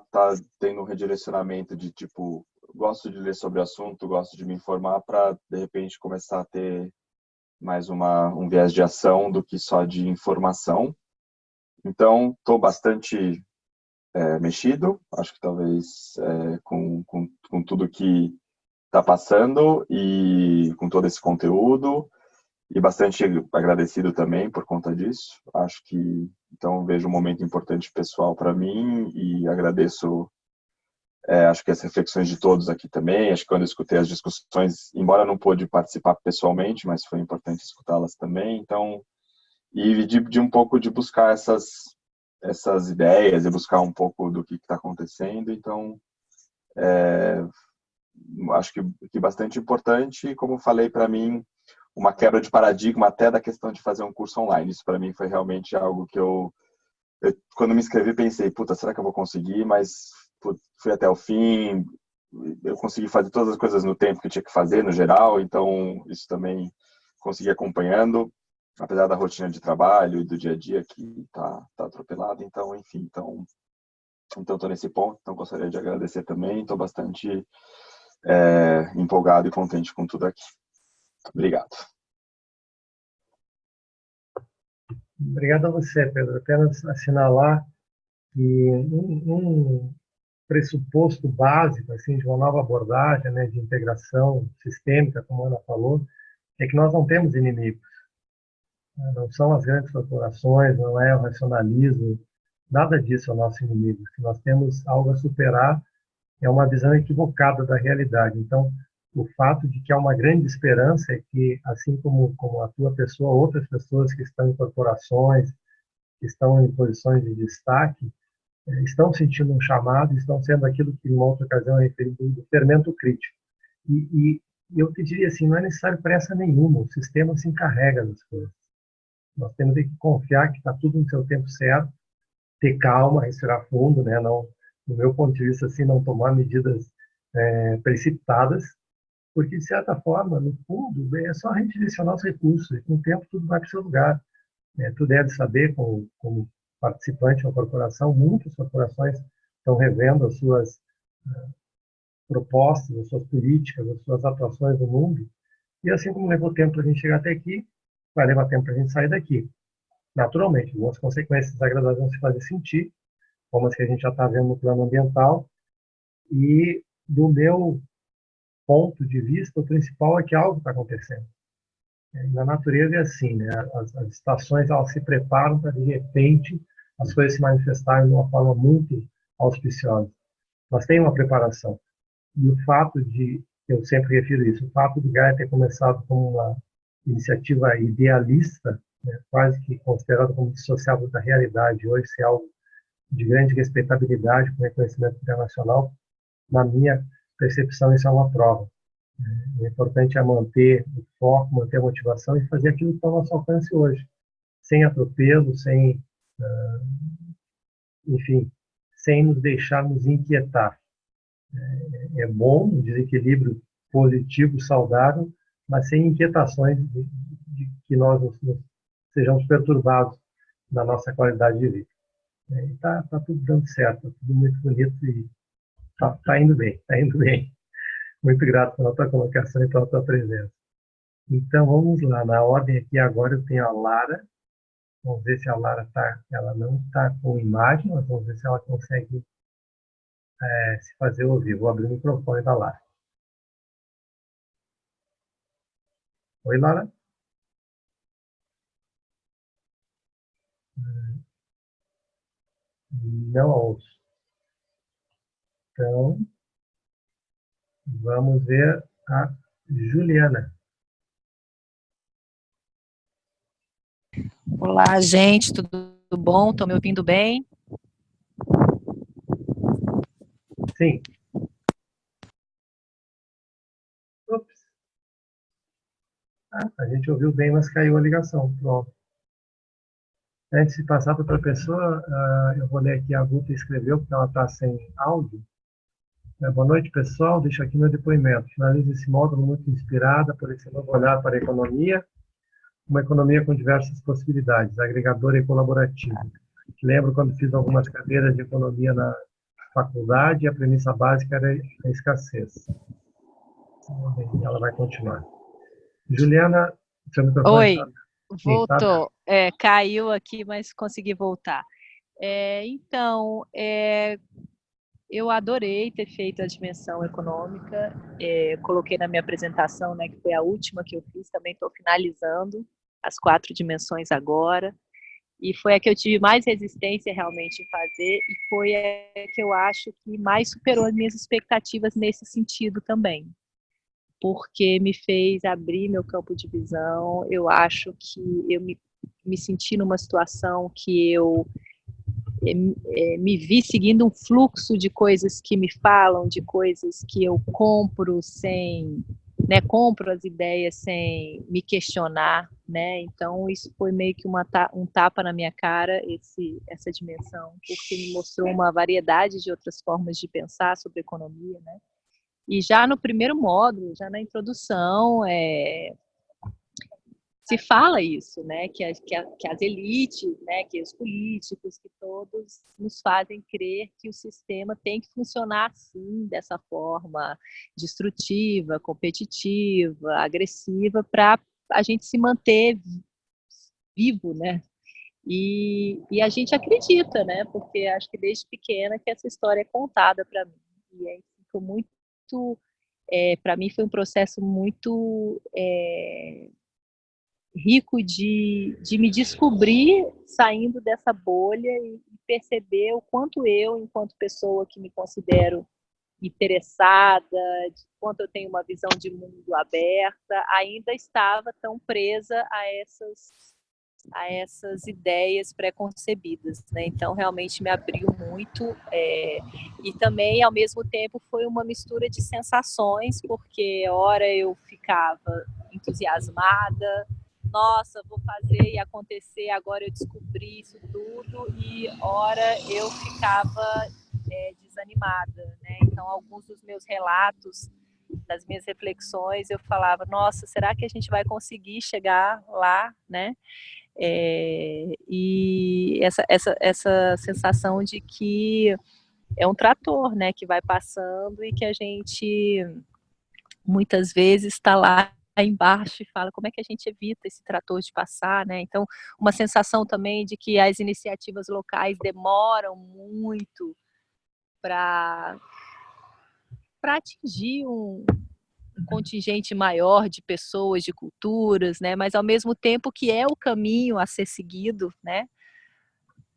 tendo um redirecionamento de, tipo, gosto de ler sobre o assunto, gosto de me informar para, de repente, começar a ter mais um viés de ação do que só de informação. Então, estou bastante mexido, acho que talvez com tudo que está passando e com todo esse conteúdo, e bastante agradecido também por conta disso. Acho que, então, vejo um momento importante pessoal para mim e agradeço, acho que as reflexões de todos aqui também. Acho que quando eu escutei as discussões, embora não pôde participar pessoalmente, mas foi importante escutá-las também. Então, e de um pouco de buscar essas ideias e buscar um pouco do que está acontecendo. Então, acho que bastante importante. Como falei, para mim, uma quebra de paradigma até da questão de fazer um curso online. Isso para mim foi realmente algo que eu quando me inscrevi, pensei, puta, será que eu vou conseguir? Mas fui até o fim, eu consegui fazer todas as coisas no tempo que eu tinha que fazer, no geral, então isso também consegui acompanhando, apesar da rotina de trabalho e do dia a dia que tá atropelado, então, enfim, então estou nesse ponto, então gostaria de agradecer também, estou bastante empolgado e contente com tudo aqui. Obrigado. Obrigado a você, Pedro. Apenas assinalar que um pressuposto básico assim, de uma nova abordagem, né, de integração sistêmica, como a Ana falou, é que nós não temos inimigos. Não são as grandes corporações, não é o racionalismo, nada disso é o nosso inimigo. O que nós temos algo a superar é uma visão equivocada da realidade. Então, o fato de que há uma grande esperança é que, assim como a tua pessoa, outras pessoas que estão em corporações, que estão em posições de destaque, estão sentindo um chamado, estão sendo aquilo que, em uma outra ocasião, é referido do fermento crítico. E eu te diria assim, não é necessário pressa nenhuma, o sistema se encarrega das coisas. Nós temos que confiar que está tudo no seu tempo certo, ter calma, respirar fundo, né? Não, do meu ponto de vista, assim, não tomar medidas precipitadas, porque, de certa forma, no fundo, é só redirecionar os recursos, e com o tempo tudo vai para o seu lugar. Tu deve saber, como participante de uma corporação, muitas corporações estão revendo as suas propostas, as suas políticas, as suas atuações no mundo, e assim como levou tempo para a gente chegar até aqui, vai levar tempo para a gente sair daqui. Naturalmente, algumas consequências desagradáveis vão se fazer sentir, como as que a gente já está vendo no plano ambiental, e do meu ponto de vista, o principal é que algo está acontecendo. Na natureza é assim, né? As estações elas se preparam para, de repente, as coisas se manifestarem de uma forma muito auspiciosa. Mas tem uma preparação. E o fato de, eu sempre refiro isso, o fato de Gaia ter começado como uma iniciativa idealista, né, quase que considerada como dissociável da realidade, hoje ser algo de grande respeitabilidade, com reconhecimento internacional, na minha percepção, isso é uma prova. O importante é manter o foco, manter a motivação e fazer aquilo que está ao nosso alcance hoje, sem atropelo, sem, enfim, sem nos deixar nos inquietar. É bom um desequilíbrio positivo, saudável, mas sem inquietações de que nós sejamos perturbados na nossa qualidade de vida. Está tudo dando certo, está tudo muito bonito e está indo bem, está indo bem. Muito grato pela tua colocação e pela tua presença. Então, vamos lá. Na ordem aqui agora eu tenho a Lara. Vamos ver se a Lara ela não está com imagem, mas vamos ver se ela consegue se fazer ouvir. Vou abrir o microfone da Lara. Oi, Lara. Não ouço. Então, vamos ver a Juliana. Olá, gente, tudo bom? Estão me ouvindo bem? Sim. Ops. A gente ouviu bem, mas caiu a ligação. Pronto. Antes de passar para outra pessoa, eu vou ler aqui a Guta escreveu, porque ela está sem áudio. Boa noite, pessoal. Deixo aqui meu depoimento. Finalizo esse módulo muito inspirada por esse novo olhar para a economia, uma economia com diversas possibilidades, agregadora e colaborativa. Lembro quando fiz algumas cadeiras de economia na faculdade, a premissa básica era a escassez. Ela vai continuar. Juliana, seu microfone Oi, está... voltou. Caiu aqui, mas consegui voltar. Então, eu adorei ter feito a dimensão econômica. Coloquei na minha apresentação, né, que foi a última que eu fiz, também estou finalizando as 4 dimensões agora. E foi a que eu tive mais resistência realmente em fazer, e foi a que eu acho que mais superou as minhas expectativas nesse sentido também, porque me fez abrir meu campo de visão. Eu acho que eu me senti numa situação que eu me vi seguindo um fluxo de coisas que me falam, de coisas que eu compro sem, né, compro as ideias sem me questionar, né? Então isso foi meio que um tapa na minha cara, essa dimensão, porque me mostrou uma variedade de outras formas de pensar sobre economia, né? E já no primeiro módulo, já na introdução, se fala isso, né, que as elites, né, que os políticos, que todos nos fazem crer que o sistema tem que funcionar assim, dessa forma destrutiva, competitiva, agressiva, para a gente se manter vivo, né? E a gente acredita, né? Porque acho que desde pequena que essa história é contada para mim. E aí ficou muito, para mim foi um processo muito rico de me descobrir saindo dessa bolha e perceber o quanto eu, enquanto pessoa que me considero interessada, de quanto eu tenho uma visão de mundo aberta, ainda estava tão presa a essas ideias preconcebidas, né? Então realmente me abriu muito, e também ao mesmo tempo foi uma mistura de sensações, porque ora eu ficava entusiasmada, nossa, vou fazer e acontecer, agora eu descobri isso tudo, e ora eu ficava desanimada, né? Então alguns dos meus relatos, das minhas reflexões, eu falava, nossa, será que a gente vai conseguir chegar lá, né? E essa sensação de que é um trator, né, que vai passando e que a gente muitas vezes está lá embaixo e fala como é que a gente evita esse trator de passar, né? Então, uma sensação também de que as iniciativas locais demoram muito para atingir um contingente maior de pessoas, de culturas, né? Mas ao mesmo tempo que é o caminho a ser seguido, né?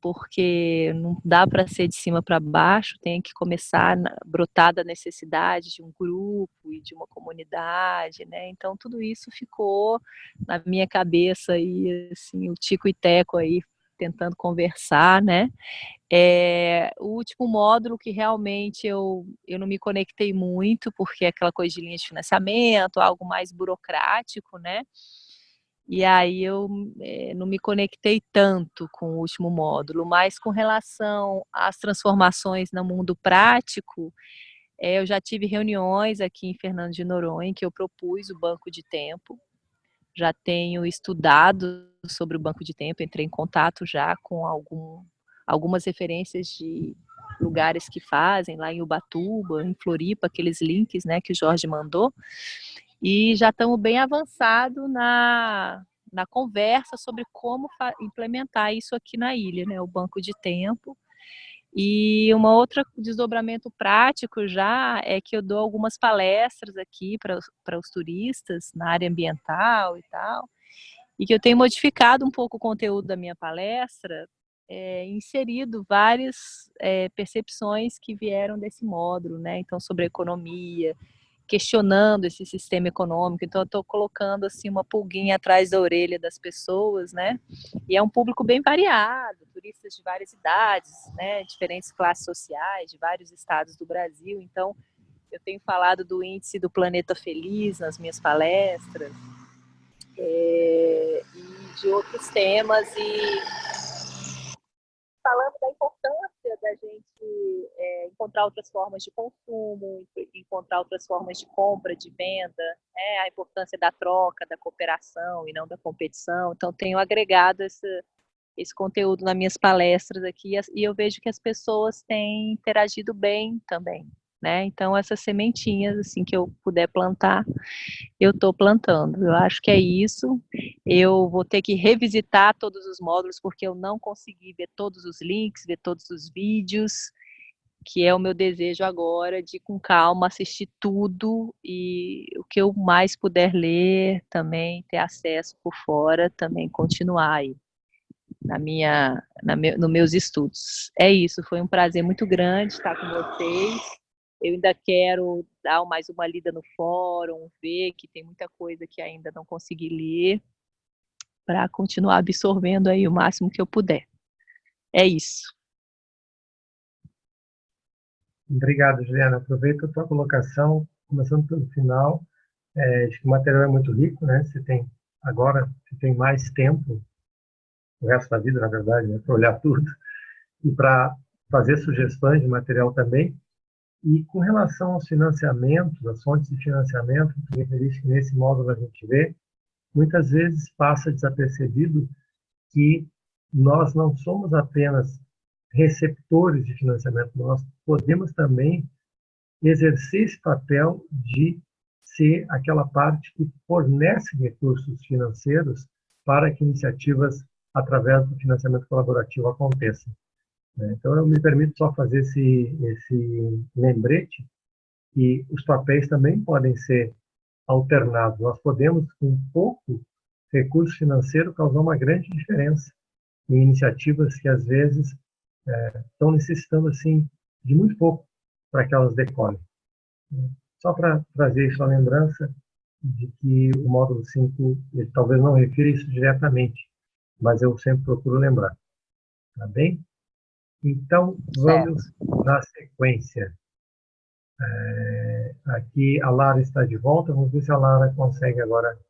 Porque não dá para ser de cima para baixo, tem que começar a brotar da necessidade de um grupo e de uma comunidade, né? Então tudo isso ficou na minha cabeça e assim, o Tico e Teco aí tentando conversar, né? O último módulo que realmente eu não me conectei muito, porque é aquela coisa de linha de financiamento, algo mais burocrático, né? E aí eu não me conectei tanto com o último módulo, mas com relação às transformações no mundo prático, eu já tive reuniões aqui em Fernando de Noronha, em que eu propus o banco de tempo, já tenho estudado sobre o banco de tempo, entrei em contato já com algumas referências de lugares que fazem, lá em Ubatuba, em Floripa, aqueles links, né, que o Jorge mandou, e já estamos bem avançados na conversa sobre como implementar isso aqui na ilha, né, o banco de tempo. E uma outra desdobramento prático já é que eu dou algumas palestras aqui para os turistas na área ambiental e tal, e que eu tenho modificado um pouco o conteúdo da minha palestra, inserido várias percepções que vieram desse módulo, né? Então, sobre a economia, questionando esse sistema econômico. Então, eu estou colocando assim uma pulguinha atrás da orelha das pessoas, né? E é um público bem variado, turistas de várias idades, né? Diferentes classes sociais, de vários estados do Brasil. Então, eu tenho falado do índice do Planeta Feliz nas minhas palestras, e de outros temas, e falando da importância da gente encontrar outras formas de consumo, encontrar outras formas de compra, de venda, né? A importância da troca, da cooperação e não da competição. Então, tenho agregado esse conteúdo nas minhas palestras aqui, e eu vejo que as pessoas têm interagido bem também, né? Então, essas sementinhas, assim, que eu puder plantar, eu estou plantando. Eu acho que é isso. Eu vou ter que revisitar todos os módulos, porque eu não consegui ver todos os links, ver todos os vídeos, que é o meu desejo agora de, com calma, assistir tudo e o que eu mais puder ler também, ter acesso por fora, também continuar aí nos meus estudos. É isso, foi um prazer muito grande estar com vocês. Eu ainda quero dar mais uma lida no fórum, ver que tem muita coisa que ainda não consegui ler, para continuar absorvendo aí o máximo que eu puder. É isso. Obrigado, Juliana. Aproveita a tua colocação, começando pelo final. Acho que o material é muito rico, né? Você tem mais tempo, o resto da vida, na verdade, né? Para olhar tudo e para fazer sugestões de material também. E com relação aos financiamentos, as fontes de financiamento, que referiste que nesse módulo a gente vê, muitas vezes passa desapercebido que nós não somos apenas receptores de financiamento, nós podemos também exercer esse papel de ser aquela parte que fornece recursos financeiros para que iniciativas através do financiamento colaborativo aconteçam. Então, eu me permito só fazer esse lembrete que os papéis também podem ser alternados. Nós podemos, com pouco recurso financeiro, causar uma grande diferença em iniciativas que, às vezes, estão necessitando assim de muito pouco para que elas decolem. Só para trazer isso à lembrança de que o módulo 5 ele talvez não refira isso diretamente, mas eu sempre procuro lembrar. Tá bem? Então, Certo. vamos na sequência. Aqui a Lara está de volta. Vamos ver se a Lara consegue agora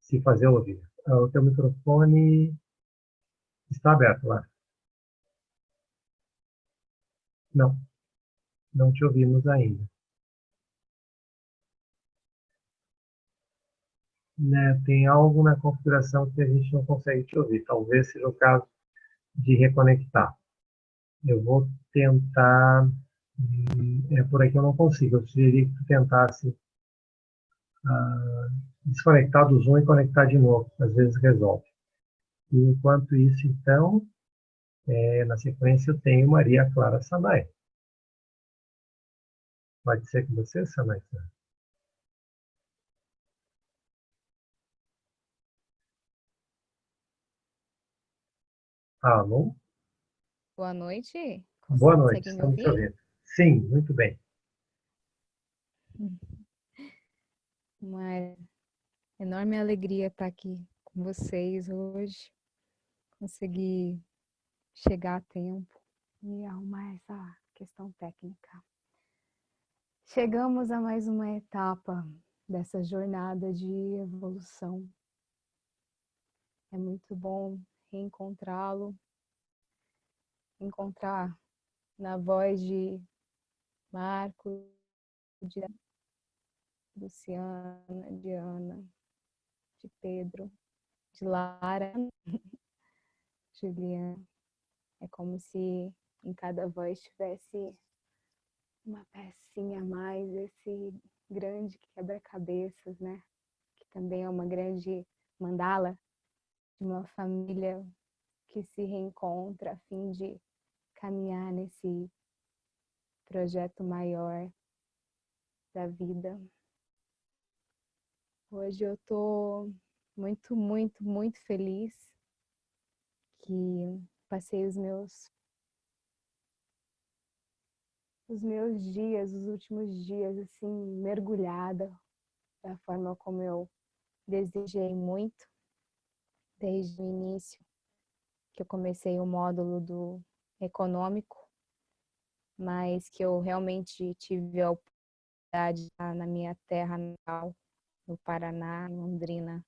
se fazer ouvir. O teu microfone está aberto, Lara. Não, não te ouvimos ainda. Né, tem algo na configuração que a gente não consegue te ouvir. Talvez seja o caso de reconectar. Eu vou tentar. Por aqui eu não consigo. Eu sugeri que tu tentasse desconectar do Zoom e conectar de novo. Às vezes resolve. E enquanto isso, então, na sequência eu tenho Maria Clara Sanay. Pode ser com você, Sanay? Alô? Boa noite. Boa noite, Consegue me estamos te ouvir? ouvindo. Sim, muito bem. Uma enorme alegria estar aqui com vocês hoje. Consegui chegar a tempo e arrumar essa questão técnica. Chegamos a mais uma etapa dessa jornada de evolução. É muito bom reencontrá-lo, encontrar na voz de Marco, de Luciana, de Ana, de Pedro, de Lara, Juliana. É como se em cada voz tivesse uma pecinha a mais, esse grande quebra-cabeças, né? Que também é uma grande mandala de uma família que se reencontra a fim de caminhar nesse projeto maior da vida. Hoje eu tô muito, muito, muito feliz que passei os meus dias, os últimos dias, assim, mergulhada da forma como eu desejei muito, desde o início, que eu comecei o módulo do econômico, mas que eu realmente tive a oportunidade de estar na minha terra natal, no Paraná, em Londrina,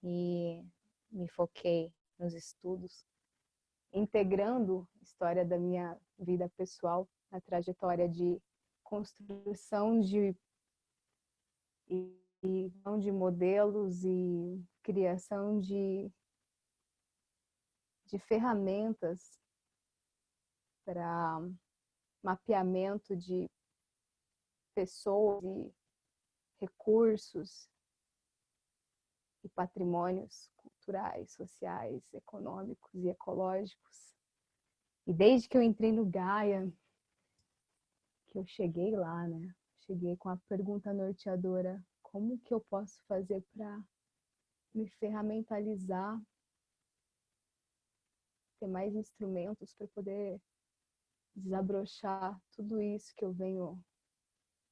e me foquei nos estudos, integrando a história da minha vida pessoal, a trajetória de construção de modelos e criação de ferramentas para mapeamento de pessoas e recursos e patrimônios culturais, sociais, econômicos e ecológicos. E desde que eu entrei no Gaia, que eu cheguei lá, né? Cheguei com a pergunta norteadora: como que eu posso fazer para me ferramentalizar, ter mais instrumentos para poder desabrochar tudo isso que eu venho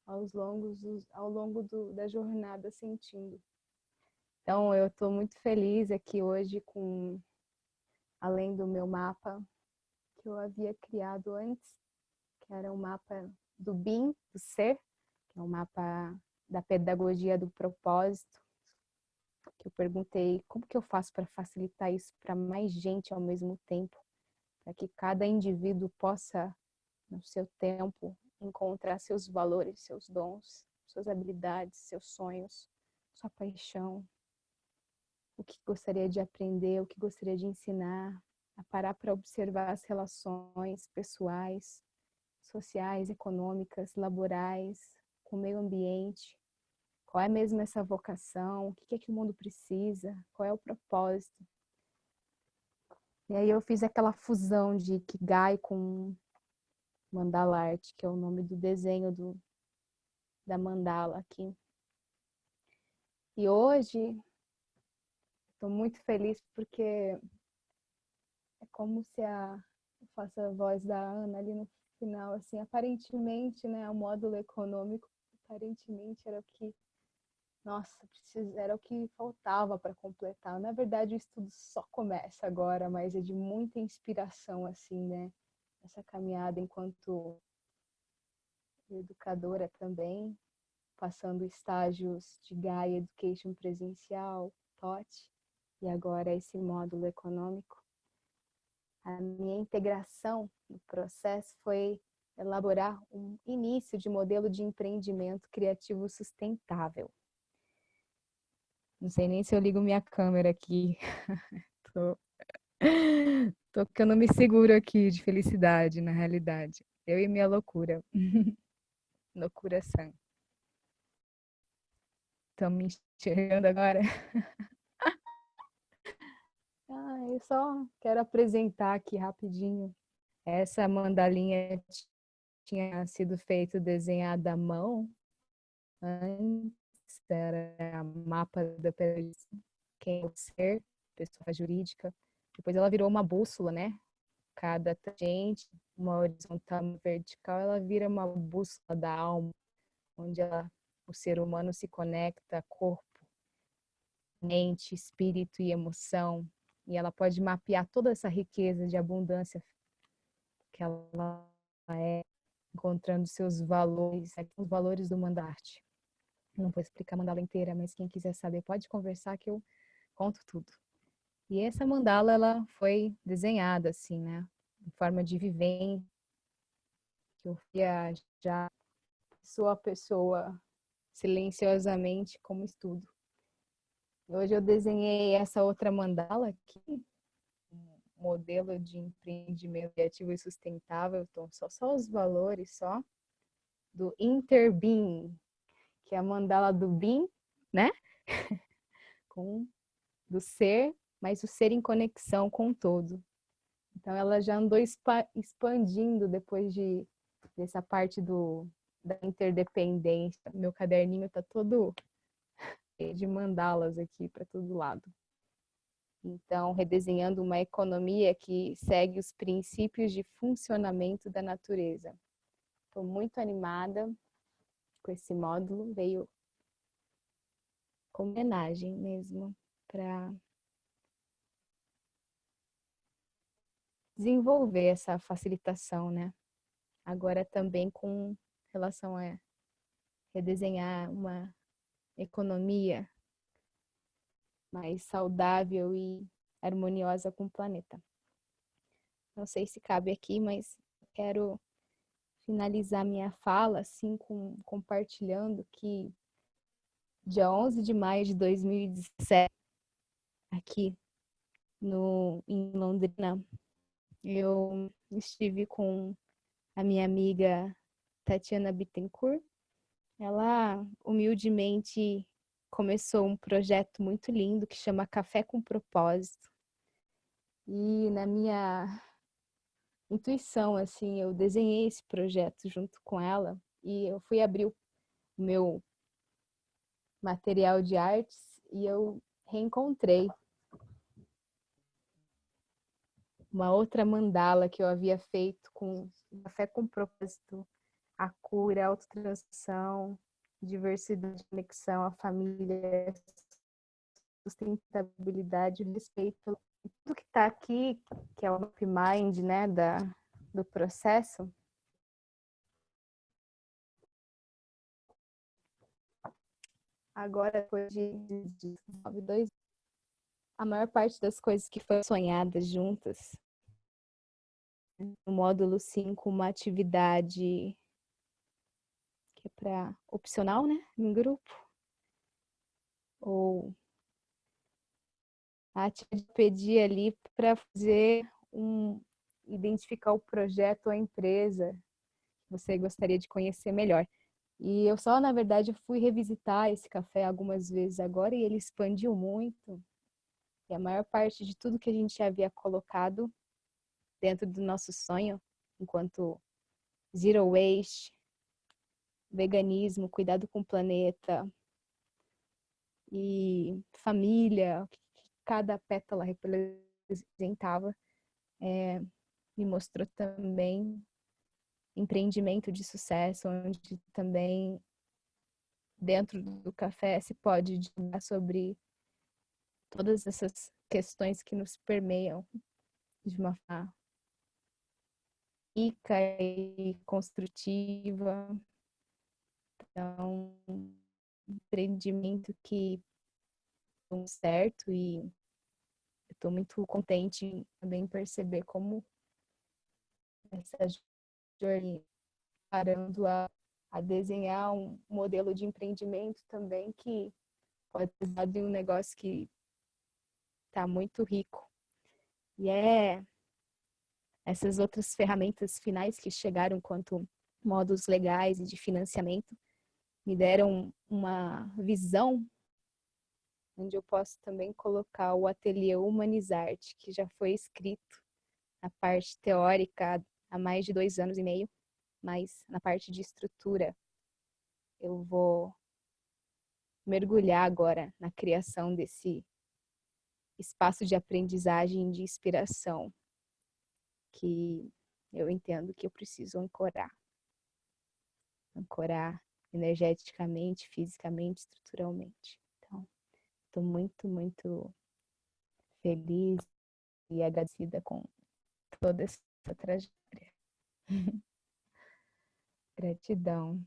ao longo da jornada sentindo. Então, eu estou muito feliz aqui hoje com, além do meu mapa que eu havia criado antes, que era um mapa do BIM, do ser, que é um mapa da pedagogia do propósito, que eu perguntei como que eu faço para facilitar isso para mais gente ao mesmo tempo, para que cada indivíduo possa, no seu tempo, encontrar seus valores, seus dons, suas habilidades, seus sonhos, sua paixão, o que gostaria de aprender, o que gostaria de ensinar, a parar para observar as relações pessoais, sociais, econômicas, laborais, com o meio ambiente. Qual é mesmo essa vocação? O que é que o mundo precisa? Qual é o propósito? E aí eu fiz aquela fusão de Ikigai com Mandala Art, que é o nome do desenho da mandala aqui. E hoje estou muito feliz porque é como se eu faço a voz da Ana ali no final, assim, aparentemente, né, o módulo econômico, aparentemente era o que, nossa, era o que faltava para completar. Na verdade, o estudo só começa agora, mas é de muita inspiração, assim, né, essa caminhada enquanto educadora também, passando estágios de Gaia Education presencial, TOT, e agora esse módulo econômico. A minha integração no processo foi elaborar um início de modelo de empreendimento criativo sustentável. Não sei nem se eu ligo minha câmera aqui. Tô que eu não me seguro aqui de felicidade, na realidade. Eu e minha loucura. Loucura-san. Estão me enxergando agora? Eu só quero apresentar aqui rapidinho. Essa mandalinha tinha sido feita, desenhada à mão. Antes era mapa da quem é o ser, pessoa jurídica. Depois ela virou uma bússola, né? Cada tangente, uma horizontal, uma vertical, ela vira uma bússola da alma, onde o ser humano se conecta corpo, mente, espírito e emoção. E ela pode mapear toda essa riqueza de abundância que ela é, encontrando seus valores, os valores do mandarte. Não vou explicar a mandala inteira, mas quem quiser saber pode conversar que eu conto tudo. E essa mandala, ela foi desenhada assim, né, em forma de vivência, que eu via já pessoa a pessoa, silenciosamente, como estudo. Hoje eu desenhei essa outra mandala aqui, um modelo de empreendimento criativo e sustentável, então só os valores, só, do Interbeing, que é a mandala do BIM, né? Do ser, mas o ser em conexão com o todo. Então ela já andou expandindo depois dessa parte da interdependência. Meu caderninho está todo cheio de mandalas aqui para todo lado. Então, redesenhando uma economia que segue os princípios de funcionamento da natureza. Estou muito animada com esse módulo, veio como homenagem mesmo para desenvolver essa facilitação, né? Agora também com relação a redesenhar uma economia mais saudável e harmoniosa com o planeta. Não sei se cabe aqui, mas quero finalizar minha fala assim compartilhando que dia 11 de maio de 2017, aqui em Londrina, eu estive com a minha amiga Tatiana Bittencourt. Ela humildemente começou um projeto muito lindo que chama Café com Propósito. E na minha intuição, assim, eu desenhei esse projeto junto com ela e eu fui abrir o meu material de artes e eu reencontrei uma outra mandala que eu havia feito com Café com Propósito, a cura, a autotransição, diversidade, conexão, a família, sustentabilidade, respeito. Tudo que está aqui, que é o Map Mind, né, do processo, agora, depois de 2, a maior parte das coisas que foram sonhadas juntas, no módulo 5, uma atividade que é para opcional, né, em grupo, ou a atividade pedir ali para fazer identificar o projeto ou a empresa que você gostaria de conhecer melhor. E eu só, na verdade, fui revisitar esse café algumas vezes agora e ele expandiu muito. E a maior parte de tudo que a gente havia colocado dentro do nosso sonho, enquanto zero waste, veganismo, cuidado com o planeta e família, que cada pétala representava, me mostrou também empreendimento de sucesso, onde também dentro do café se pode dialogar sobre todas essas questões que nos permeiam de uma forma rica e construtiva. Então, um empreendimento que deu certo e eu estou muito contente em também perceber como essa jornada parando a desenhar um modelo de empreendimento também que pode ser usado em um negócio que está muito rico. E essas outras ferramentas finais que chegaram quanto modos legais e de financiamento me deram uma visão onde eu posso também colocar o ateliê Humanizarte, que já foi escrito na parte teórica há mais de 2 anos e meio, mas na parte de estrutura eu vou mergulhar agora na criação desse espaço de aprendizagem e de inspiração que eu entendo que eu preciso ancorar energeticamente, fisicamente, estruturalmente. Então, estou muito, muito feliz e agradecida com toda essa trajetória. Gratidão.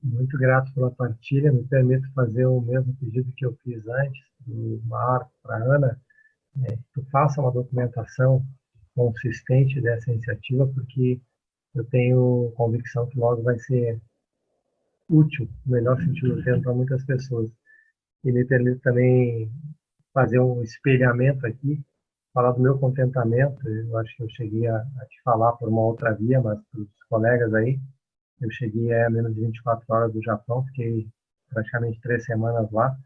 Muito grato pela partilha. Me permito fazer o mesmo pedido que eu fiz antes, do Marco para a Ana, que tu faça uma documentação consistente dessa iniciativa, porque eu tenho convicção que logo vai ser útil, no melhor sentido do termo, para muitas pessoas. E me permite também fazer um espelhamento aqui, falar do meu contentamento. Eu acho que eu cheguei a te falar por uma outra via, mas para os colegas aí, eu cheguei a menos de 24 horas do Japão, fiquei praticamente 3 semanas lá.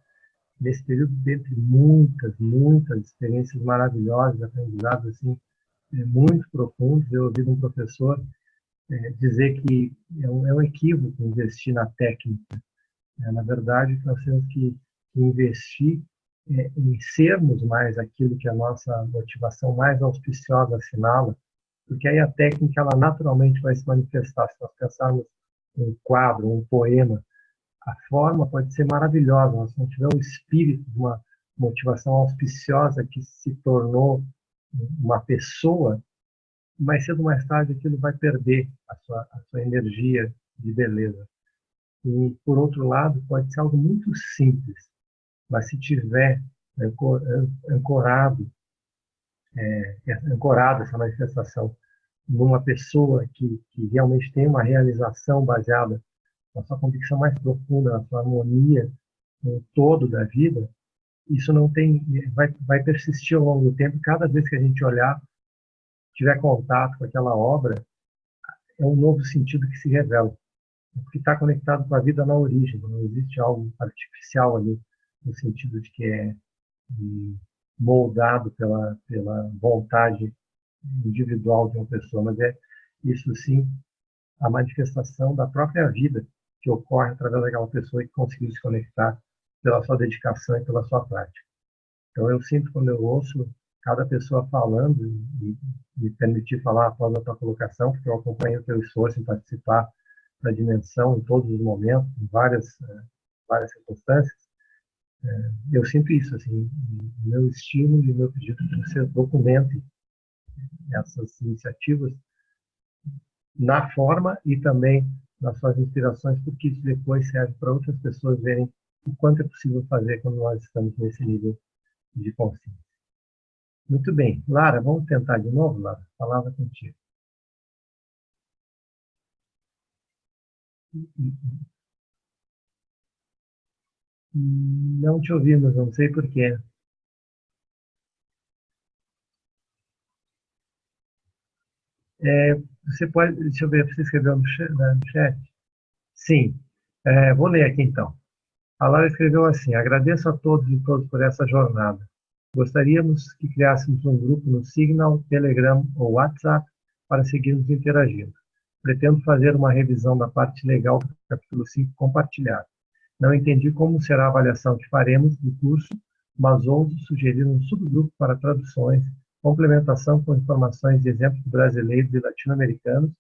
Nesse período, dentre muitas, muitas experiências maravilhosas, aprendizados assim, muito profundos, eu ouvi de um professor dizer que é um equívoco investir na técnica. Na verdade, nós temos que investir em sermos mais aquilo que a nossa motivação mais auspiciosa assinala, porque aí a técnica ela naturalmente vai se manifestar. Se nós pensarmos um quadro, um poema, a forma pode ser maravilhosa, mas se não tiver o espírito de uma motivação auspiciosa que se tornou uma pessoa, mais cedo ou mais tarde aquilo vai perder a sua energia de beleza. E, por outro lado, pode ser algo muito simples, mas se tiver ancorado essa manifestação numa pessoa que realmente tem uma realização baseada na sua convicção mais profunda, na sua harmonia no todo da vida, isso não tem, vai persistir ao longo do tempo. Cada vez que a gente olhar tiver contato com aquela obra, é um novo sentido que se revela, porque está conectado com a vida na origem, não existe algo artificial ali, no sentido de que é moldado pela vontade individual de uma pessoa, mas é isso sim a manifestação da própria vida que ocorre através daquela pessoa que conseguiu se conectar pela sua dedicação e pela sua prática. Então eu sinto quando eu ouço cada pessoa falando e me permitir falar após a tua colocação, porque eu acompanho o teu esforço em participar da dimensão em todos os momentos, em várias circunstâncias, eu sinto isso, assim, meu estímulo e meu pedido é que você documente essas iniciativas na forma e também nas suas inspirações, porque isso depois serve para outras pessoas verem o quanto é possível fazer quando nós estamos nesse nível de consciência. Muito bem. Lara, vamos tentar de novo, Lara? Palavra contigo. Não te ouvimos, não sei porquê. Você pode, deixa eu ver, você escreveu no chat? Sim. Vou ler aqui então. A Lara escreveu assim: agradeço a todos e todas por essa jornada. Gostaríamos que criássemos um grupo no Signal, Telegram ou WhatsApp para seguirmos interagindo. Pretendo fazer uma revisão da parte legal do capítulo 5 compartilhado. Não entendi como será a avaliação que faremos do curso, mas ouso sugerir um subgrupo para traduções, complementação com informações de exemplos brasileiros e latino-americanos,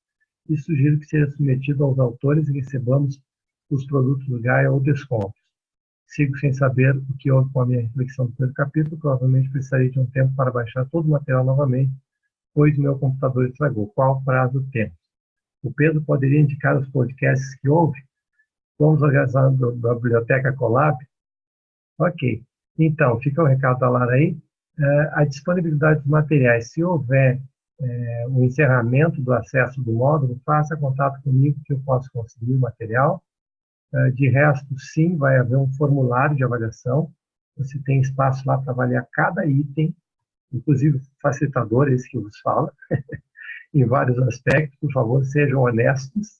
e sugiro que seja submetido aos autores e recebamos os produtos do Gaia ou descontos. Sigo sem saber o que houve com a minha reflexão do primeiro capítulo, provavelmente precisaria de um tempo para baixar todo o material novamente, pois meu computador estragou. Qual prazo temos? O Pedro poderia indicar os podcasts que houve? Vamos organizar da Biblioteca Colab? Ok. Então, fica o recado da Lara aí. A disponibilidade dos materiais, se houver o encerramento do acesso do módulo, faça contato comigo que eu posso conseguir o material. De resto, sim, vai haver um formulário de avaliação. Você tem espaço lá para avaliar cada item, inclusive facilitador, esse que eu vos falo, em vários aspectos. Por favor, sejam honestos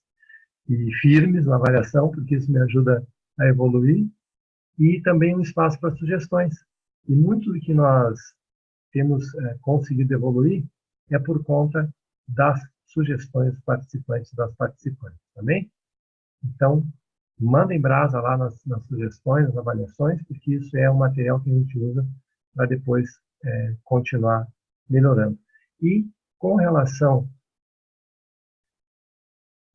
e firmes na avaliação, porque isso me ajuda a evoluir. E também um espaço para sugestões. E muito do que nós temos conseguido evoluir é por conta das sugestões dos participantes e das participantes, tá bem? Então, mandem brasa lá nas sugestões, nas avaliações, porque isso é um material que a gente usa para depois continuar melhorando. E com relação...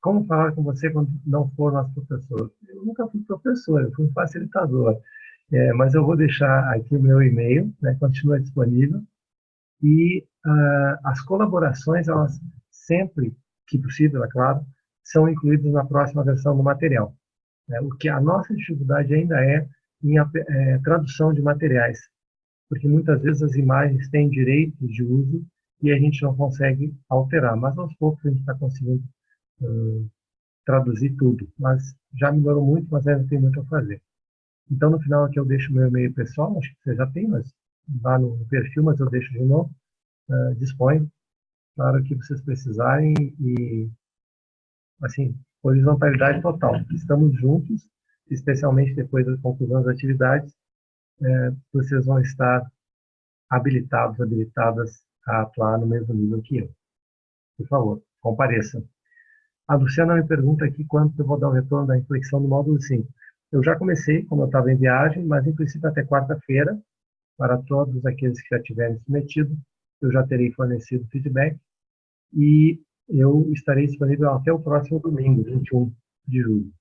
Como falar com você quando não for nosso professor? Eu nunca fui professor, eu fui um facilitador. Mas eu vou deixar aqui o meu e-mail, né, continua disponível. E as colaborações, elas sempre que possível, é claro, são incluídas na próxima versão do material. O que a nossa dificuldade ainda é em tradução de materiais, porque muitas vezes as imagens têm direitos de uso e a gente não consegue alterar, mas aos poucos a gente está conseguindo traduzir tudo, mas já melhorou muito, mas ainda tem muito a fazer. Então, no final aqui eu deixo o meu e-mail pessoal, acho que você já tem, mas lá no perfil, mas eu deixo de novo, disponho para o que vocês precisarem e, assim, horizontalidade total. Estamos juntos, especialmente depois da conclusão das atividades, vocês vão estar habilitados, habilitadas a atuar no mesmo nível que eu. Por favor, compareçam. A Luciana me pergunta aqui quando eu vou dar o retorno da reflexão do módulo 5. Eu já comecei, como eu estava em viagem, mas em princípio até quarta-feira, para todos aqueles que já tiverem submetido, eu já terei fornecido feedback e eu estarei disponível até o próximo domingo, 21 de julho.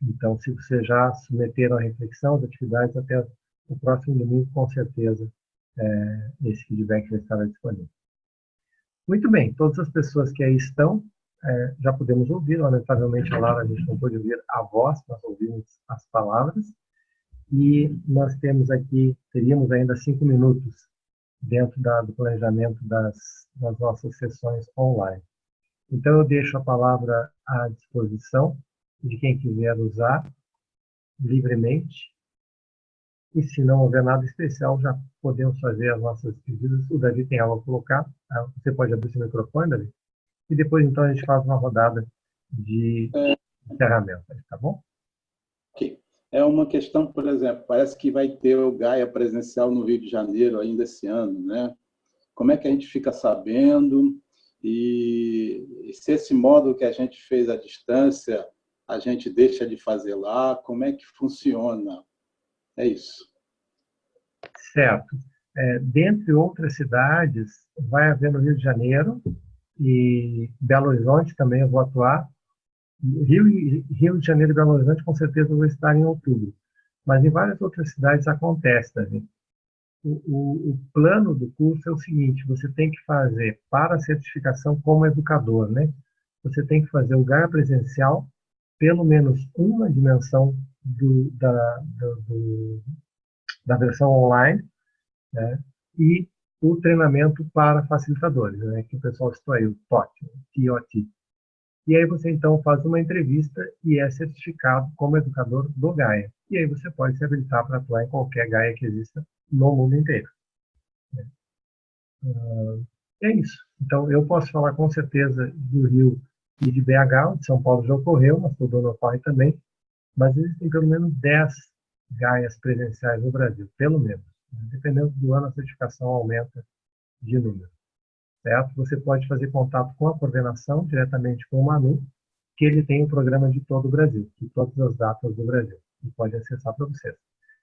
Então, se vocês já submeteram a reflexão, as atividades até o próximo domingo, com certeza, esse feedback já estará disponível. Muito bem, todas as pessoas que aí estão, já podemos ouvir, lamentavelmente a Lara, a gente não pôde ouvir a voz, nós ouvimos as palavras, e nós teríamos ainda 5 minutos dentro do planejamento das nossas sessões online. Então eu deixo a palavra à disposição de quem quiser usar livremente, E se não houver nada especial, já podemos fazer as nossas pedidas. O Davi tem algo a colocar. Você pode abrir seu microfone, Davi? E depois, então, a gente faz uma rodada de encerramento, tá bom? Ok. É uma questão, por exemplo, parece que vai ter o Gaia presencial no Rio de Janeiro ainda esse ano, né? Como é que a gente fica sabendo? E se esse módulo que a gente fez à distância, a gente deixa de fazer lá, como é que funciona? É isso. Certo. Dentre outras cidades, vai haver no Rio de Janeiro e Belo Horizonte também eu vou atuar. Rio de Janeiro e Belo Horizonte, com certeza, eu vou estar em outubro. Mas em várias outras cidades acontece também. O plano do curso é o seguinte: você tem que fazer, para a certificação como educador, né? Você tem que fazer o Gaia presencial, pelo menos uma dimensão da versão online, né? E o treinamento para facilitadores, né? Que o pessoal citou aí, o TOT. E aí você, então, faz uma entrevista e é certificado como educador do Gaia. E aí você pode se habilitar para atuar em qualquer Gaia que exista no mundo inteiro. É isso. Então, eu posso falar com certeza do Rio e de BH, de São Paulo já ocorreu, mas todo ano ocorre também. Mas existem pelo menos 10 Gaias presenciais no Brasil, pelo menos. Dependendo do ano, a certificação aumenta de número. Certo? Você pode fazer contato com a coordenação, diretamente com o Manu, que ele tem o programa de todo o Brasil, de todas as datas do Brasil, e pode acessar para vocês.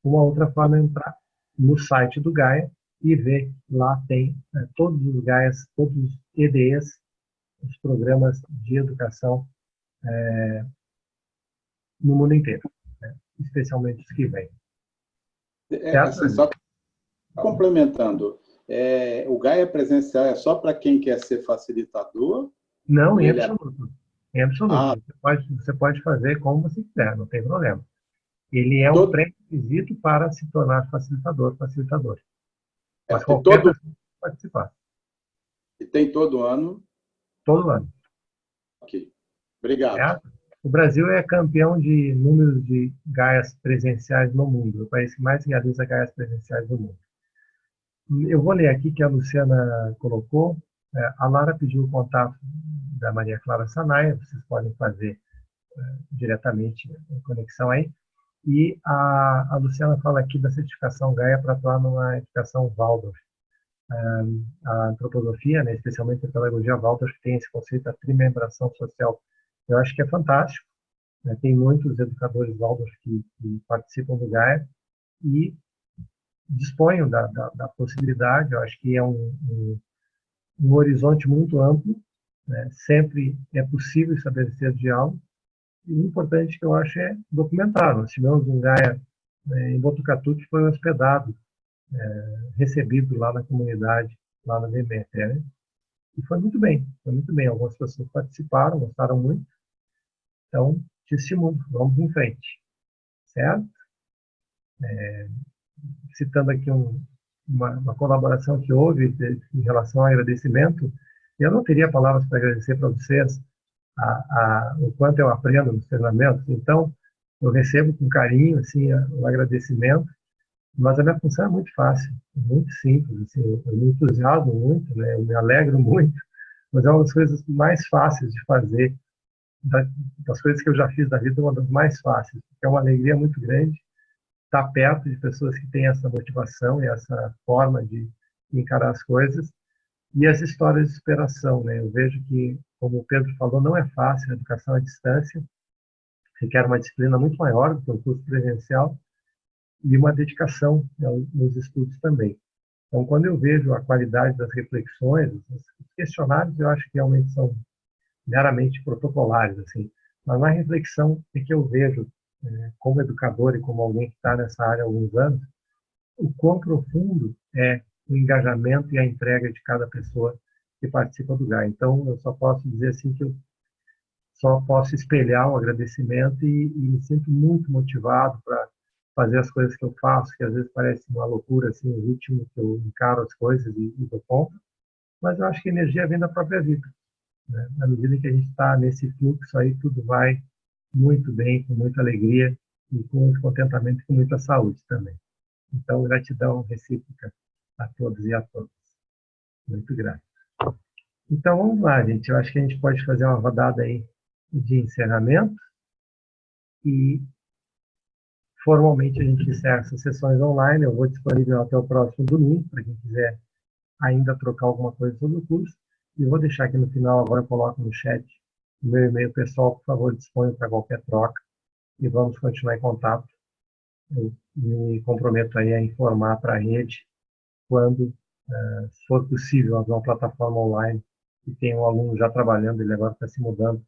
Uma outra forma é entrar no site do Gaia e ver, lá tem todos os Gaias, todos os EDEs, os programas de educação no mundo inteiro, né? Especialmente os que vêm. Assim, só complementando, o Gaia presencial é só para quem quer ser facilitador? Não, em Ele absoluto. Em absoluto. Você pode fazer como você quiser, não tem problema. Ele é um pré-requisito para se tornar facilitador. Mas qualquer pessoa pode participar. E tem todo ano? Todo ano. Ok. Obrigado. Certo? O Brasil é campeão de número de Gaias presenciais no mundo. É o país que mais realiza Gaias presenciais no mundo. Eu vou ler aqui que a Luciana colocou. A Lara pediu o contato da Maria Clara Sanaia. Vocês podem fazer diretamente a conexão aí. E a Luciana fala aqui da certificação Gaia para atuar numa educação Waldorf. A antroposofia, né, especialmente a pedagogia Waldorf, tem esse conceito da trimembração social. Eu acho que é fantástico, né? Tem muitos educadores Waldorf que participam do Gaia e disponham da possibilidade. Eu acho que é um horizonte muito amplo, né? Sempre é possível estabelecer diálogo. E o importante que eu acho é documentar. Nós tivemos um Gaia em Botucatu que foi hospedado, recebido lá na comunidade, lá na VMF, né? E foi muito bem, foi muito bem. Algumas pessoas participaram, gostaram muito. Então, te estimulo, vamos em frente. Certo? Citando aqui uma colaboração que houve em relação ao agradecimento, eu não teria palavras para agradecer para vocês o quanto eu aprendo nos treinamentos. Então, eu recebo com carinho assim, o agradecimento, mas a minha função é muito fácil, muito simples. Assim, eu me entusiasmo muito, né? Eu me alegro muito, mas é uma das coisas mais fáceis de fazer, das coisas que eu já fiz da vida, uma das mais fáceis, porque é uma alegria muito grande estar perto de pessoas que têm essa motivação e essa forma de encarar as coisas, e as histórias de superação, né? Eu vejo que, como o Pedro falou, não é fácil a educação à distância, requer uma disciplina muito maior do que o curso presencial e uma dedicação, né, nos estudos também. Então, quando eu vejo a qualidade das reflexões, os questionários eu acho que realmente são meramente protocolares, assim, mas na reflexão é que eu vejo, como educador e como alguém que está nessa área há alguns anos, o quão profundo é o engajamento e a entrega de cada pessoa que participa do GAI. Então, eu só posso dizer assim que eu só posso espelhar o agradecimento e me sinto muito motivado para fazer as coisas que eu faço, que às vezes parece uma loucura, assim, o ritmo que eu encaro as coisas e dou conta, mas eu acho que a energia vem da própria vida, né? Na medida que a gente está nesse fluxo aí, tudo vai muito bem, com muita alegria e com muito contentamento e com muita saúde também. Então, gratidão recíproca a todos e a todas. Muito grato. Então, vamos lá, gente. Eu acho que a gente pode fazer uma rodada aí de encerramento e formalmente a gente encerra essas sessões online. Eu vou disponibilizar até o próximo domingo, para quem quiser ainda trocar alguma coisa sobre o curso. E vou deixar aqui no final, agora eu coloco no chat o meu e-mail pessoal, por favor, disponha para qualquer troca. E vamos continuar em contato. Eu me comprometo aí a informar para a rede quando for possível haver uma plataforma online e tem um aluno já trabalhando, ele agora está se mudando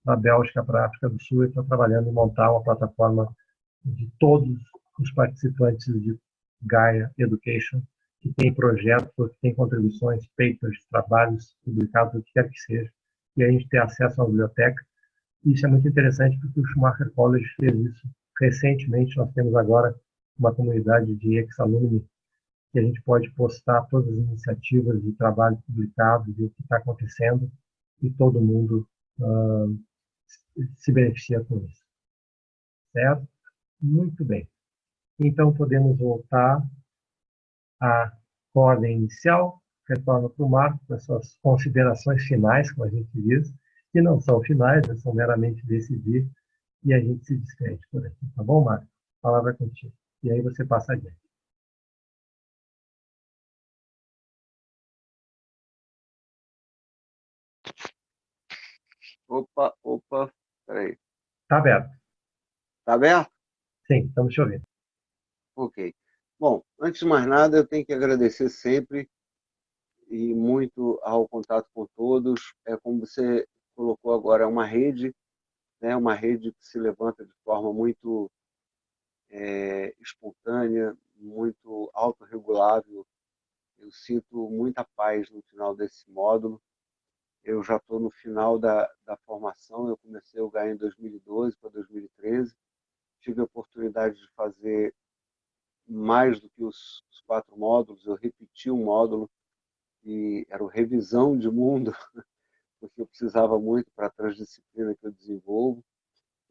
da Bélgica para a África do Sul e está trabalhando em montar uma plataforma de todos os participantes de Gaia Education, que tem projetos, que tem contribuições, papers, trabalhos publicados, o que quer que seja, e a gente ter acesso à biblioteca. E isso é muito interessante porque o Schumacher College fez isso recentemente. Nós temos agora uma comunidade de ex-alumni que a gente pode postar todas as iniciativas de trabalho publicados e o que está acontecendo, e todo mundo se beneficia com isso. Certo? Muito bem. Então, podemos voltar à ordem inicial, retorno para o Marco, com as suas considerações finais, como a gente diz, que não são finais, são meramente decidir, e a gente se despede por aqui. Tá bom, Marco? A palavra é contigo. E aí você passa adiante. Opa, peraí. Está aberto. Está aberto? Sim, estamos te ouvindo. Ok. Bom, antes de mais nada, eu tenho que agradecer sempre e muito ao contato com todos. É como você colocou agora, é uma rede, né? Uma rede que se levanta de forma muito espontânea, muito autorregulável. Eu sinto muita paz no final desse módulo. Eu já estou no final da formação, eu comecei o GAI em 2012 para 2013. Tive a oportunidade de fazer mais do que os 4 módulos, eu repeti um módulo, e era o revisão de mundo, porque eu precisava muito para a transdisciplina que eu desenvolvo.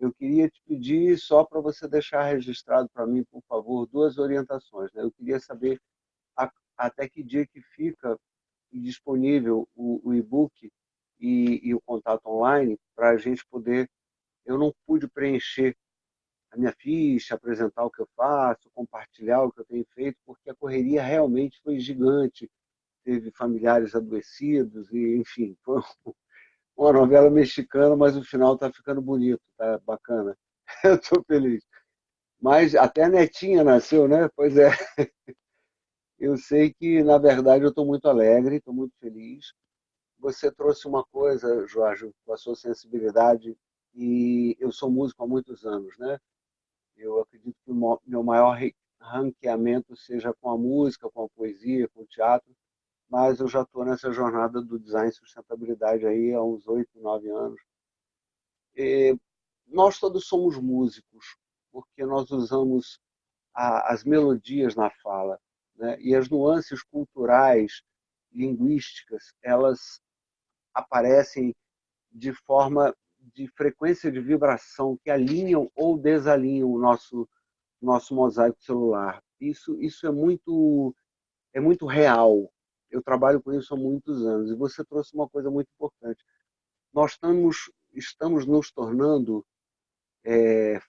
Eu queria te pedir, só para você deixar registrado para mim, por favor, 2 orientações, né? Eu queria saber até que dia que fica disponível o e-book e o contato online para a gente poder... Eu não pude preencher a minha ficha, apresentar o que eu faço, compartilhar o que eu tenho feito, porque a correria realmente foi gigante. Teve familiares adoecidos e, enfim, foi uma novela mexicana, mas o final está ficando bonito, tá bacana. Eu estou feliz. Mas até a netinha nasceu, né? Pois é. Eu sei que, na verdade, eu estou muito alegre, estou muito feliz. Você trouxe uma coisa, Jorge, com a sua sensibilidade, e eu sou músico há muitos anos, né? Eu acredito que o meu maior ranqueamento seja com a música, com a poesia, com o teatro, mas eu já estou nessa jornada do design e sustentabilidade aí há uns 8, 9 anos. E nós todos somos músicos, porque nós usamos as melodias na fala, né? E as nuances culturais, linguísticas, elas aparecem de forma de frequência de vibração que alinham ou desalinham o nosso mosaico celular. Isso é muito real. Eu trabalho com isso há muitos anos. E você trouxe uma coisa muito importante. Nós estamos nos tornando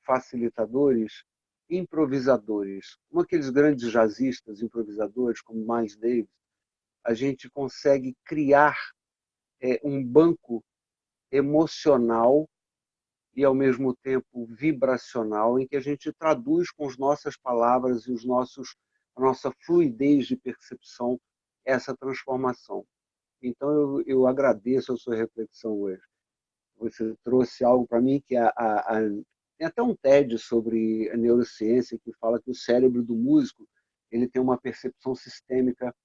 facilitadores, improvisadores. Como aqueles grandes jazzistas, improvisadores, como Miles Davis, a gente consegue criar um banco emocional e, ao mesmo tempo, vibracional, em que a gente traduz com as nossas palavras e a nossa fluidez de percepção essa transformação. Então, eu agradeço a sua reflexão hoje. Você trouxe algo para mim que tem até um TED sobre a neurociência que fala que o cérebro do músico ele tem uma percepção sistêmica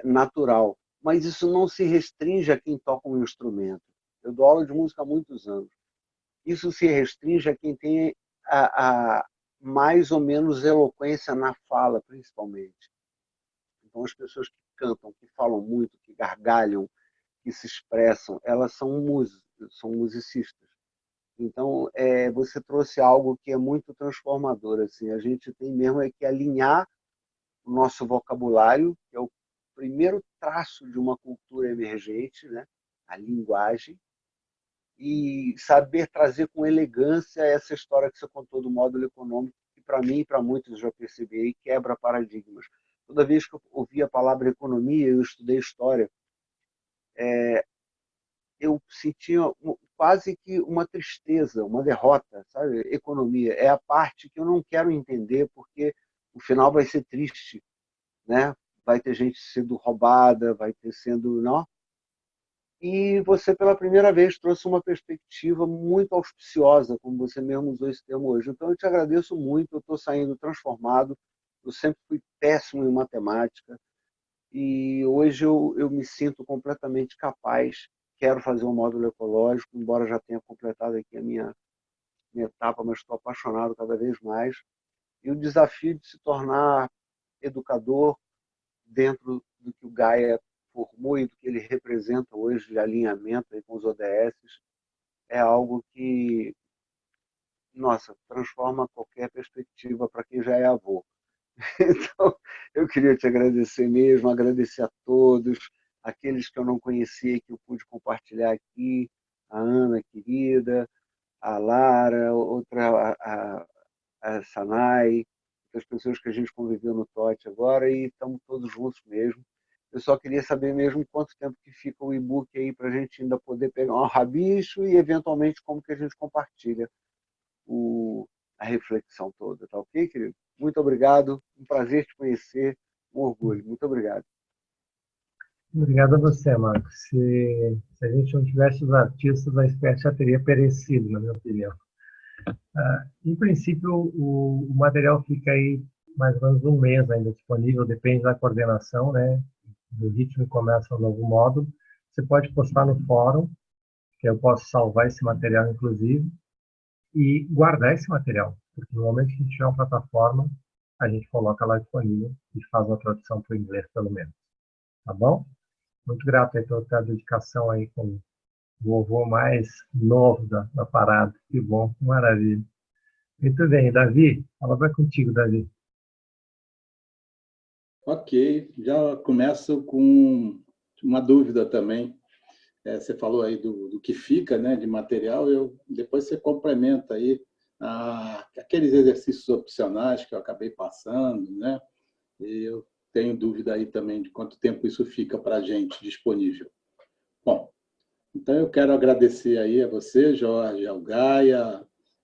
natural, mas isso não se restringe a quem toca um instrumento. Eu dou aula de música há muitos anos. Isso se restringe a quem tem a mais ou menos eloquência na fala, principalmente. Então, as pessoas que cantam, que falam muito, que gargalham, que se expressam, elas são músicos, são musicistas. Então, você trouxe algo que é muito transformador. Assim, a gente tem mesmo que alinhar o nosso vocabulário, que é o primeiro traço de uma cultura emergente, né? A linguagem, e saber trazer com elegância essa história que você contou do módulo econômico, que para mim e para muitos eu já percebi, quebra paradigmas. Toda vez que eu ouvi a palavra economia, eu estudei história, eu sentia quase que uma tristeza, uma derrota, sabe? Economia é a parte que eu não quero entender, porque o final vai ser triste, né? Vai ter gente sendo roubada, vai ter sendo, não? E você, pela primeira vez, trouxe uma perspectiva muito auspiciosa, como você mesmo usou esse termo hoje. Então, eu te agradeço muito, eu estou saindo transformado, eu sempre fui péssimo em matemática, e hoje eu me sinto completamente capaz, quero fazer um módulo ecológico, embora já tenha completado aqui a minha etapa, mas estou apaixonado cada vez mais. E o desafio de se tornar educador dentro do que o Gaia formou e do que ele representa hoje de alinhamento aí com os ODSs, é algo que, nossa, transforma qualquer perspectiva para quem já é avô. Então, eu queria te agradecer mesmo, agradecer a todos, aqueles que eu não conhecia, que eu pude compartilhar aqui, a Ana, querida, a Lara, outra, a Sanai, as pessoas que a gente conviveu no TOT agora, e estamos todos juntos mesmo. Eu só queria saber mesmo quanto tempo que fica o e-book aí para a gente ainda poder pegar um rabicho e, eventualmente, como que a gente compartilha a reflexão toda. Tá ok, querido? Muito obrigado. Um prazer te conhecer. Um orgulho. Muito obrigado. Obrigado a você, Marcos. Se a gente não tivesse os artistas, a espécie já teria perecido, na minha opinião. Em princípio, o material fica aí mais ou menos um mês ainda disponível, depende da coordenação, né? Do ritmo que começa um novo módulo. Você pode postar no fórum, que eu posso salvar esse material, inclusive, e guardar esse material, porque no momento que a gente tiver uma plataforma, a gente coloca lá disponível e faz a tradução para o inglês, pelo menos. Tá bom? Muito grato aí pela tua dedicação aí com o vovô mais novo da parada. Que bom, que maravilha. Muito bem, Davi, a palavra é contigo, Davi. Ok, já começo com uma dúvida também. Você falou aí do que fica, né, de material, depois você complementa aí aqueles exercícios opcionais que eu acabei passando, né? E eu tenho dúvida aí também de quanto tempo isso fica para a gente disponível. Bom, então eu quero agradecer aí a você, Jorge, ao Gaia,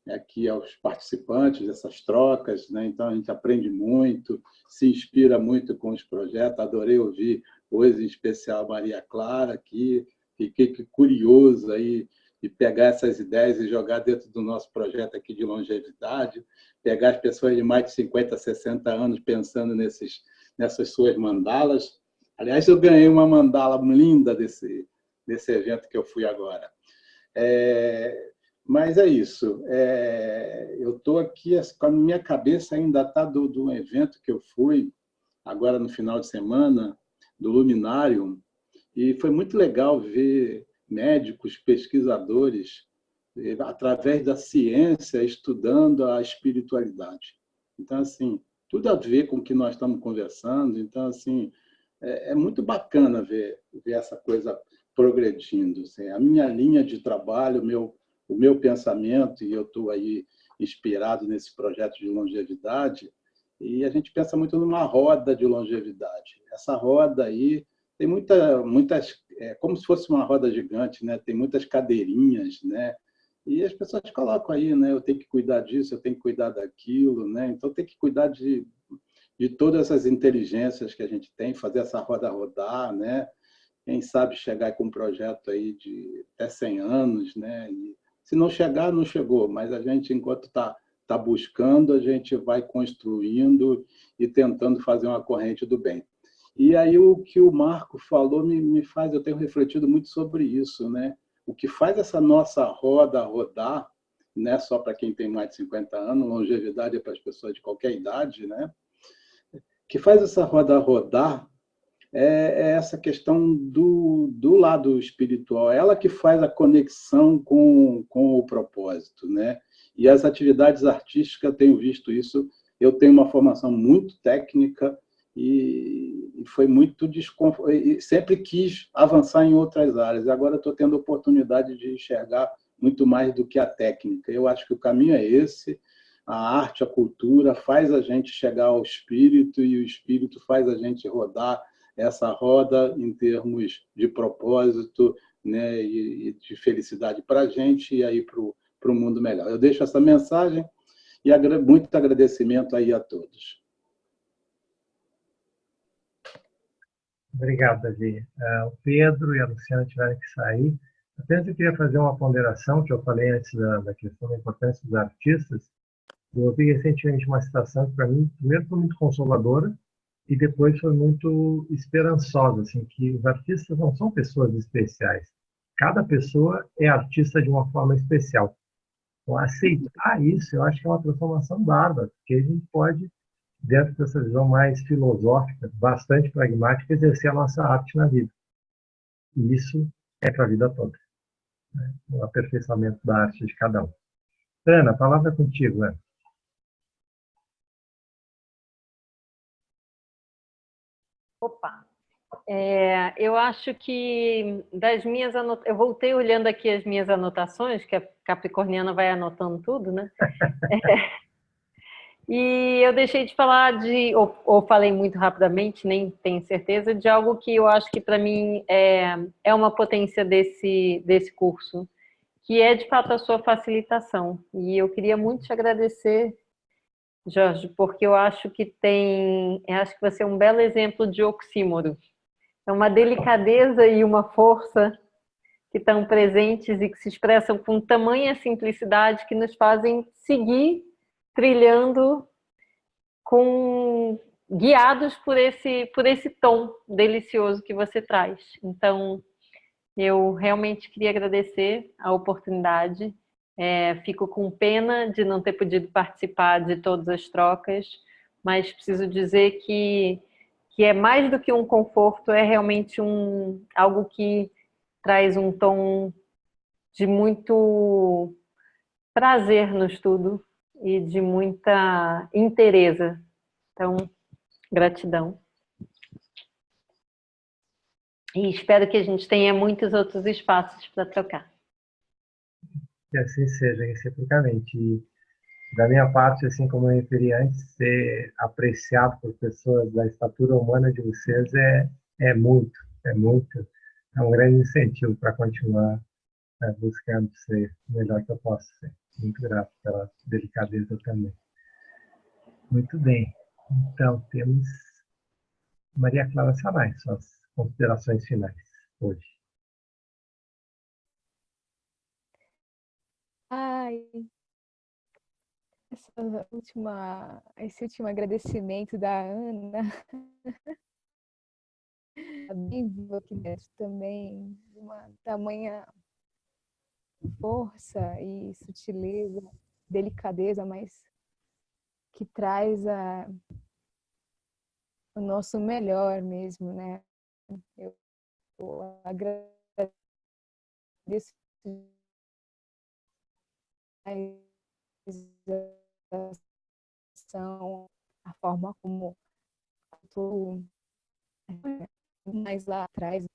aqui aos participantes dessas trocas, né? Então a gente aprende muito, se inspira muito com os projetos. Adorei ouvir hoje, em especial, a Maria Clara aqui. Fiquei curioso aí de pegar essas ideias e jogar dentro do nosso projeto aqui de longevidade, pegar as pessoas de mais de 50, 60 anos pensando nessas suas mandalas. Aliás, eu ganhei uma mandala linda desse evento que eu fui agora. Mas é isso. Eu estou aqui, com a minha cabeça ainda está do evento que eu fui, agora no final de semana, do Luminário, e foi muito legal ver médicos, pesquisadores, através da ciência, estudando a espiritualidade. Então, assim, tudo a ver com o que nós estamos conversando. Então, assim, é muito bacana ver essa coisa progredindo. Assim. A minha linha de trabalho, o meu pensamento, e eu estou aí inspirado nesse projeto de longevidade, e a gente pensa muito numa roda de longevidade. Essa roda aí tem muitas, como se fosse uma roda gigante, né? Tem muitas cadeirinhas, né? E as pessoas colocam aí, né? Eu tenho que cuidar disso, eu tenho que cuidar daquilo, né? Então tem que cuidar de todas essas inteligências que a gente tem, fazer essa roda rodar, né? Quem sabe chegar com um projeto aí de até 100 anos, né? E se não chegar, não chegou, mas a gente, enquanto está buscando, a gente vai construindo e tentando fazer uma corrente do bem. E aí o que o Marco falou me faz, eu tenho refletido muito sobre isso, né? O que faz essa nossa roda rodar, não é só para quem tem mais de 50 anos, longevidade é para as pessoas de qualquer idade, né? O que faz essa roda rodar é essa questão do lado espiritual, ela que faz a conexão com o propósito, né? E as atividades artísticas, tenho visto isso, eu tenho uma formação muito técnica e foi muito desconfortável, sempre quis avançar em outras áreas, agora estou tendo a oportunidade de enxergar muito mais do que a técnica. Eu acho que o caminho é esse, a arte, a cultura faz a gente chegar ao espírito e o espírito faz a gente rodar essa roda em termos de propósito, né, e de felicidade para a gente e aí para o mundo melhor. Eu deixo essa mensagem e muito agradecimento aí a todos. Obrigado, Davi. O Pedro e a Luciana tiveram que sair. Apenas eu queria fazer uma ponderação, que eu falei antes da questão da importância dos artistas. Eu ouvi recentemente uma citação que, para mim, primeiro foi muito consoladora e depois foi muito esperançosa, assim, que os artistas não são pessoas especiais. Cada pessoa é artista de uma forma especial. Então, aceitar isso, eu acho que é uma transformação bárbara, porque a gente pode, dentro dessa visão mais filosófica, bastante pragmática, exercer a nossa arte na vida. E isso é para a vida toda, né? O aperfeiçoamento da arte de cada um. Ana, a palavra é contigo, Ana. Opa! Eu acho que das minhas anotações, eu voltei olhando aqui as minhas anotações, que a Capricorniana vai anotando tudo, né? E eu deixei de falar ou falei muito rapidamente, nem tenho certeza, de algo que eu acho que para mim é uma potência desse curso, que é de fato a sua facilitação. E eu queria muito te agradecer, Jorge, porque eu acho que acho que você é um belo exemplo de oxímoro. É uma delicadeza e uma força que estão presentes e que se expressam com tamanha simplicidade que nos fazem seguir trilhando guiados por esse tom delicioso que você traz. Então, eu realmente queria agradecer a oportunidade. Fico com pena de não ter podido participar de todas as trocas, mas preciso dizer que é mais do que um conforto, é realmente algo que traz um tom de muito prazer no estudo e de muita inteireza. Então, gratidão. E espero que a gente tenha muitos outros espaços para trocar. Que assim seja, reciprocamente. E, da minha parte, assim como eu referi antes, ser apreciado por pessoas da estatura humana de vocês é muito, é um grande incentivo para continuar buscando ser o melhor que eu posso ser. Muito grato pela delicadeza também. Muito bem. Então, temos Maria Clara Salai, suas considerações finais hoje. Ai, esse último agradecimento da Ana, bem vivo aqui dentro também, de uma tamanha força e sutileza, delicadeza, mas que traz o nosso melhor mesmo, né? Eu agradeço a forma como estou mais lá atrás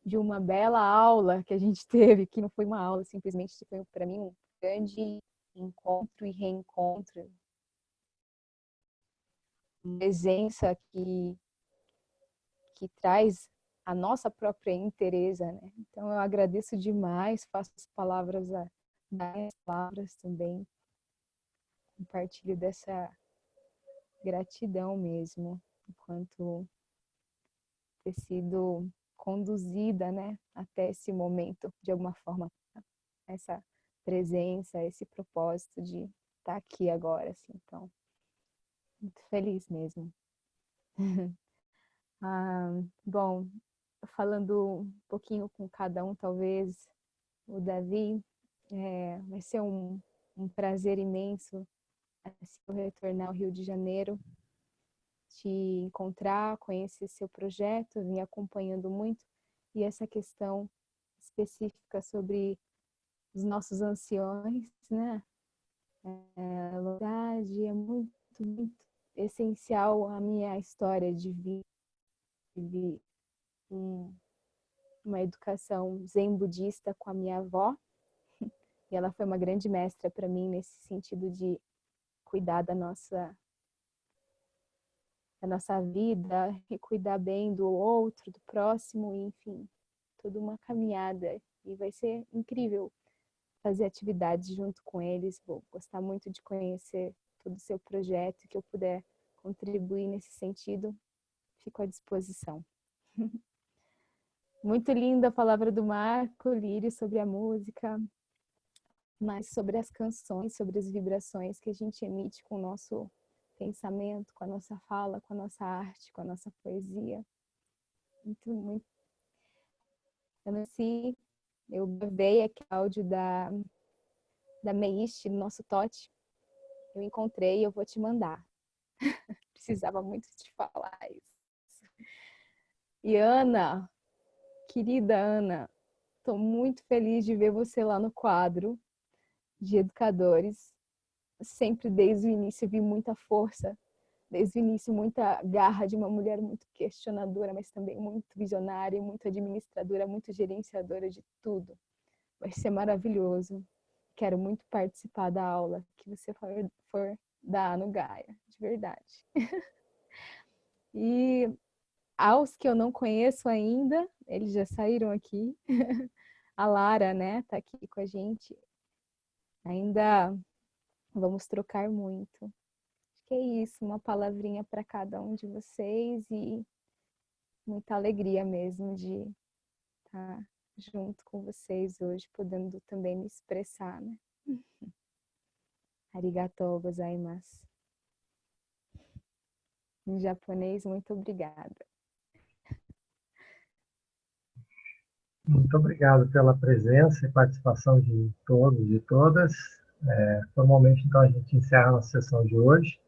de uma bela aula que a gente teve, que não foi uma aula, simplesmente foi para mim um grande encontro e reencontro, uma presença que traz a nossa própria inteireza, né? Então eu agradeço demais, faço as palavras das palavras também, compartilho dessa gratidão mesmo, enquanto ter sido conduzida, né, até esse momento, de alguma forma, essa presença, esse propósito de estar aqui agora, assim, então, muito feliz mesmo. Bom, falando um pouquinho com cada um, talvez, o Davi, vai ser um prazer imenso se eu retornar ao Rio de Janeiro. te encontrar, conhecer seu projeto, vim acompanhando muito, e essa questão específica sobre os nossos anciões, né? A verdade é muito, muito essencial à minha história de vida, uma educação zen budista com a minha avó, e ela foi uma grande mestra para mim nesse sentido de cuidar da nossa vida e cuidar bem do outro, do próximo, enfim, toda uma caminhada, e vai ser incrível fazer atividades junto com eles. Vou gostar muito de conhecer todo o seu projeto, que eu puder contribuir nesse sentido, fico à disposição. Muito linda a palavra do Marco, Lírio, sobre a música, mas sobre as canções, sobre as vibrações que a gente emite com o nosso pensamento, com a nossa fala, com a nossa arte, com a nossa poesia. Muito, muito. Eu gravei aquele áudio da Meishi, no nosso Tote. Eu encontrei e eu vou te mandar. Precisava muito te falar isso. E Ana, querida Ana, estou muito feliz de ver você lá no quadro de educadores. Sempre desde o início vi muita força, desde o início muita garra de uma mulher muito questionadora, mas também muito visionária, muito administradora, muito gerenciadora de tudo. Vai ser maravilhoso. Quero muito participar da aula que você for dar no Gaia, de verdade. E aos que eu não conheço ainda, eles já saíram aqui. A Lara, né, tá aqui com a gente. Ainda vamos trocar muito. Acho que é isso, uma palavrinha para cada um de vocês e muita alegria mesmo de estar junto com vocês hoje, podendo também me expressar, né? Arigatou gozaimasu. Em japonês, muito obrigada. Muito obrigado pela presença e participação de todos e todas. Formalmente, então, a gente encerra a nossa sessão de hoje.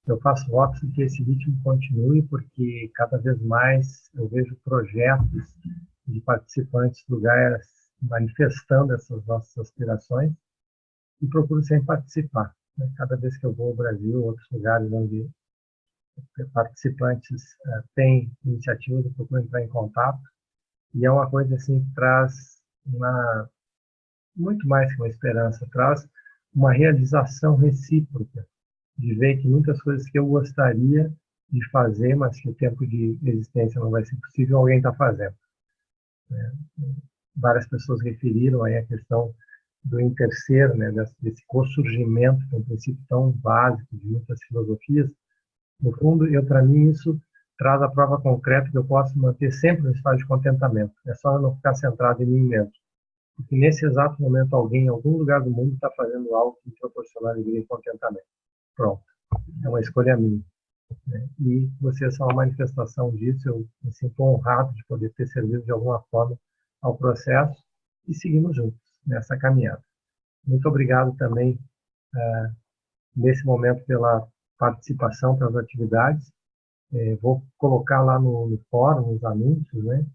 Eu faço votos de que esse ritmo continue, porque cada vez mais eu vejo projetos de participantes do Gaia manifestando essas nossas aspirações e procuro sempre participar. Cada vez que eu vou ao Brasil, outros lugares onde participantes têm iniciativas, eu procuro entrar em contato. E é uma coisa assim que traz muito mais que uma esperança, traz uma realização recíproca, de ver que muitas coisas que eu gostaria de fazer, mas que o tempo de existência não vai ser possível, alguém está fazendo. Várias pessoas referiram aí a questão do interser, né, desse ressurgimento, que é um princípio tão básico de muitas filosofias. No fundo, para mim, isso traz a prova concreta que eu posso manter sempre um estado de contentamento. É só eu não ficar centrado em mim mesmo. Porque nesse exato momento alguém em algum lugar do mundo está fazendo algo que me proporciona alegria e contentamento. Pronto. É uma escolha minha. Né? E vocês são uma manifestação disso. Eu me sinto honrado de poder ter servido de alguma forma ao processo e seguimos juntos nessa caminhada. Muito obrigado também, nesse momento, pela participação, pelas atividades. Vou colocar lá no fórum, nos anúncios, né,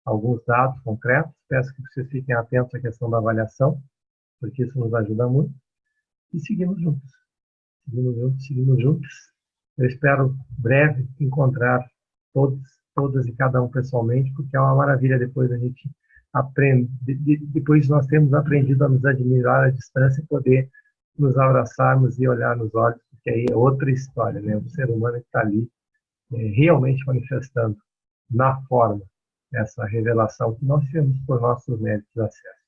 alguns dados concretos. Peço que vocês fiquem atentos à questão da avaliação, porque isso nos ajuda muito. E seguimos juntos. Seguimos juntos. Eu espero breve encontrar todas e cada um pessoalmente, porque é uma maravilha depois a gente aprende, depois nós temos aprendido a nos admirar à distância e poder nos abraçarmos e olhar nos olhos, porque aí é outra história, né? O ser humano está ali realmente manifestando na forma essa revelação que nós temos por nossos méritos de acesso.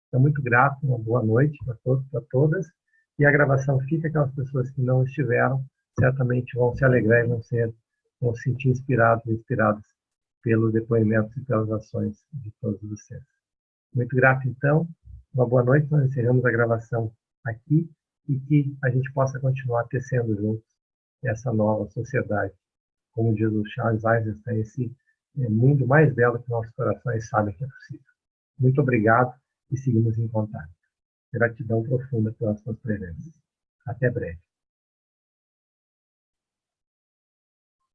Então, muito grato, uma boa noite para todos, para todas, e a gravação fica. Aquelas pessoas que não estiveram certamente vão se alegrar e vão se sentir inspiradas pelos depoimentos e pelas ações de todos vocês. Muito grato, então, uma boa noite. Nós encerramos a gravação aqui e que a gente possa continuar tecendo juntos essa nova sociedade. Como diz o Charles Eisenstein, esse mundo mais belo que nossos corações sabem que é possível. Muito obrigado e seguimos em contato. Gratidão profunda pelas suas presenças. Até breve.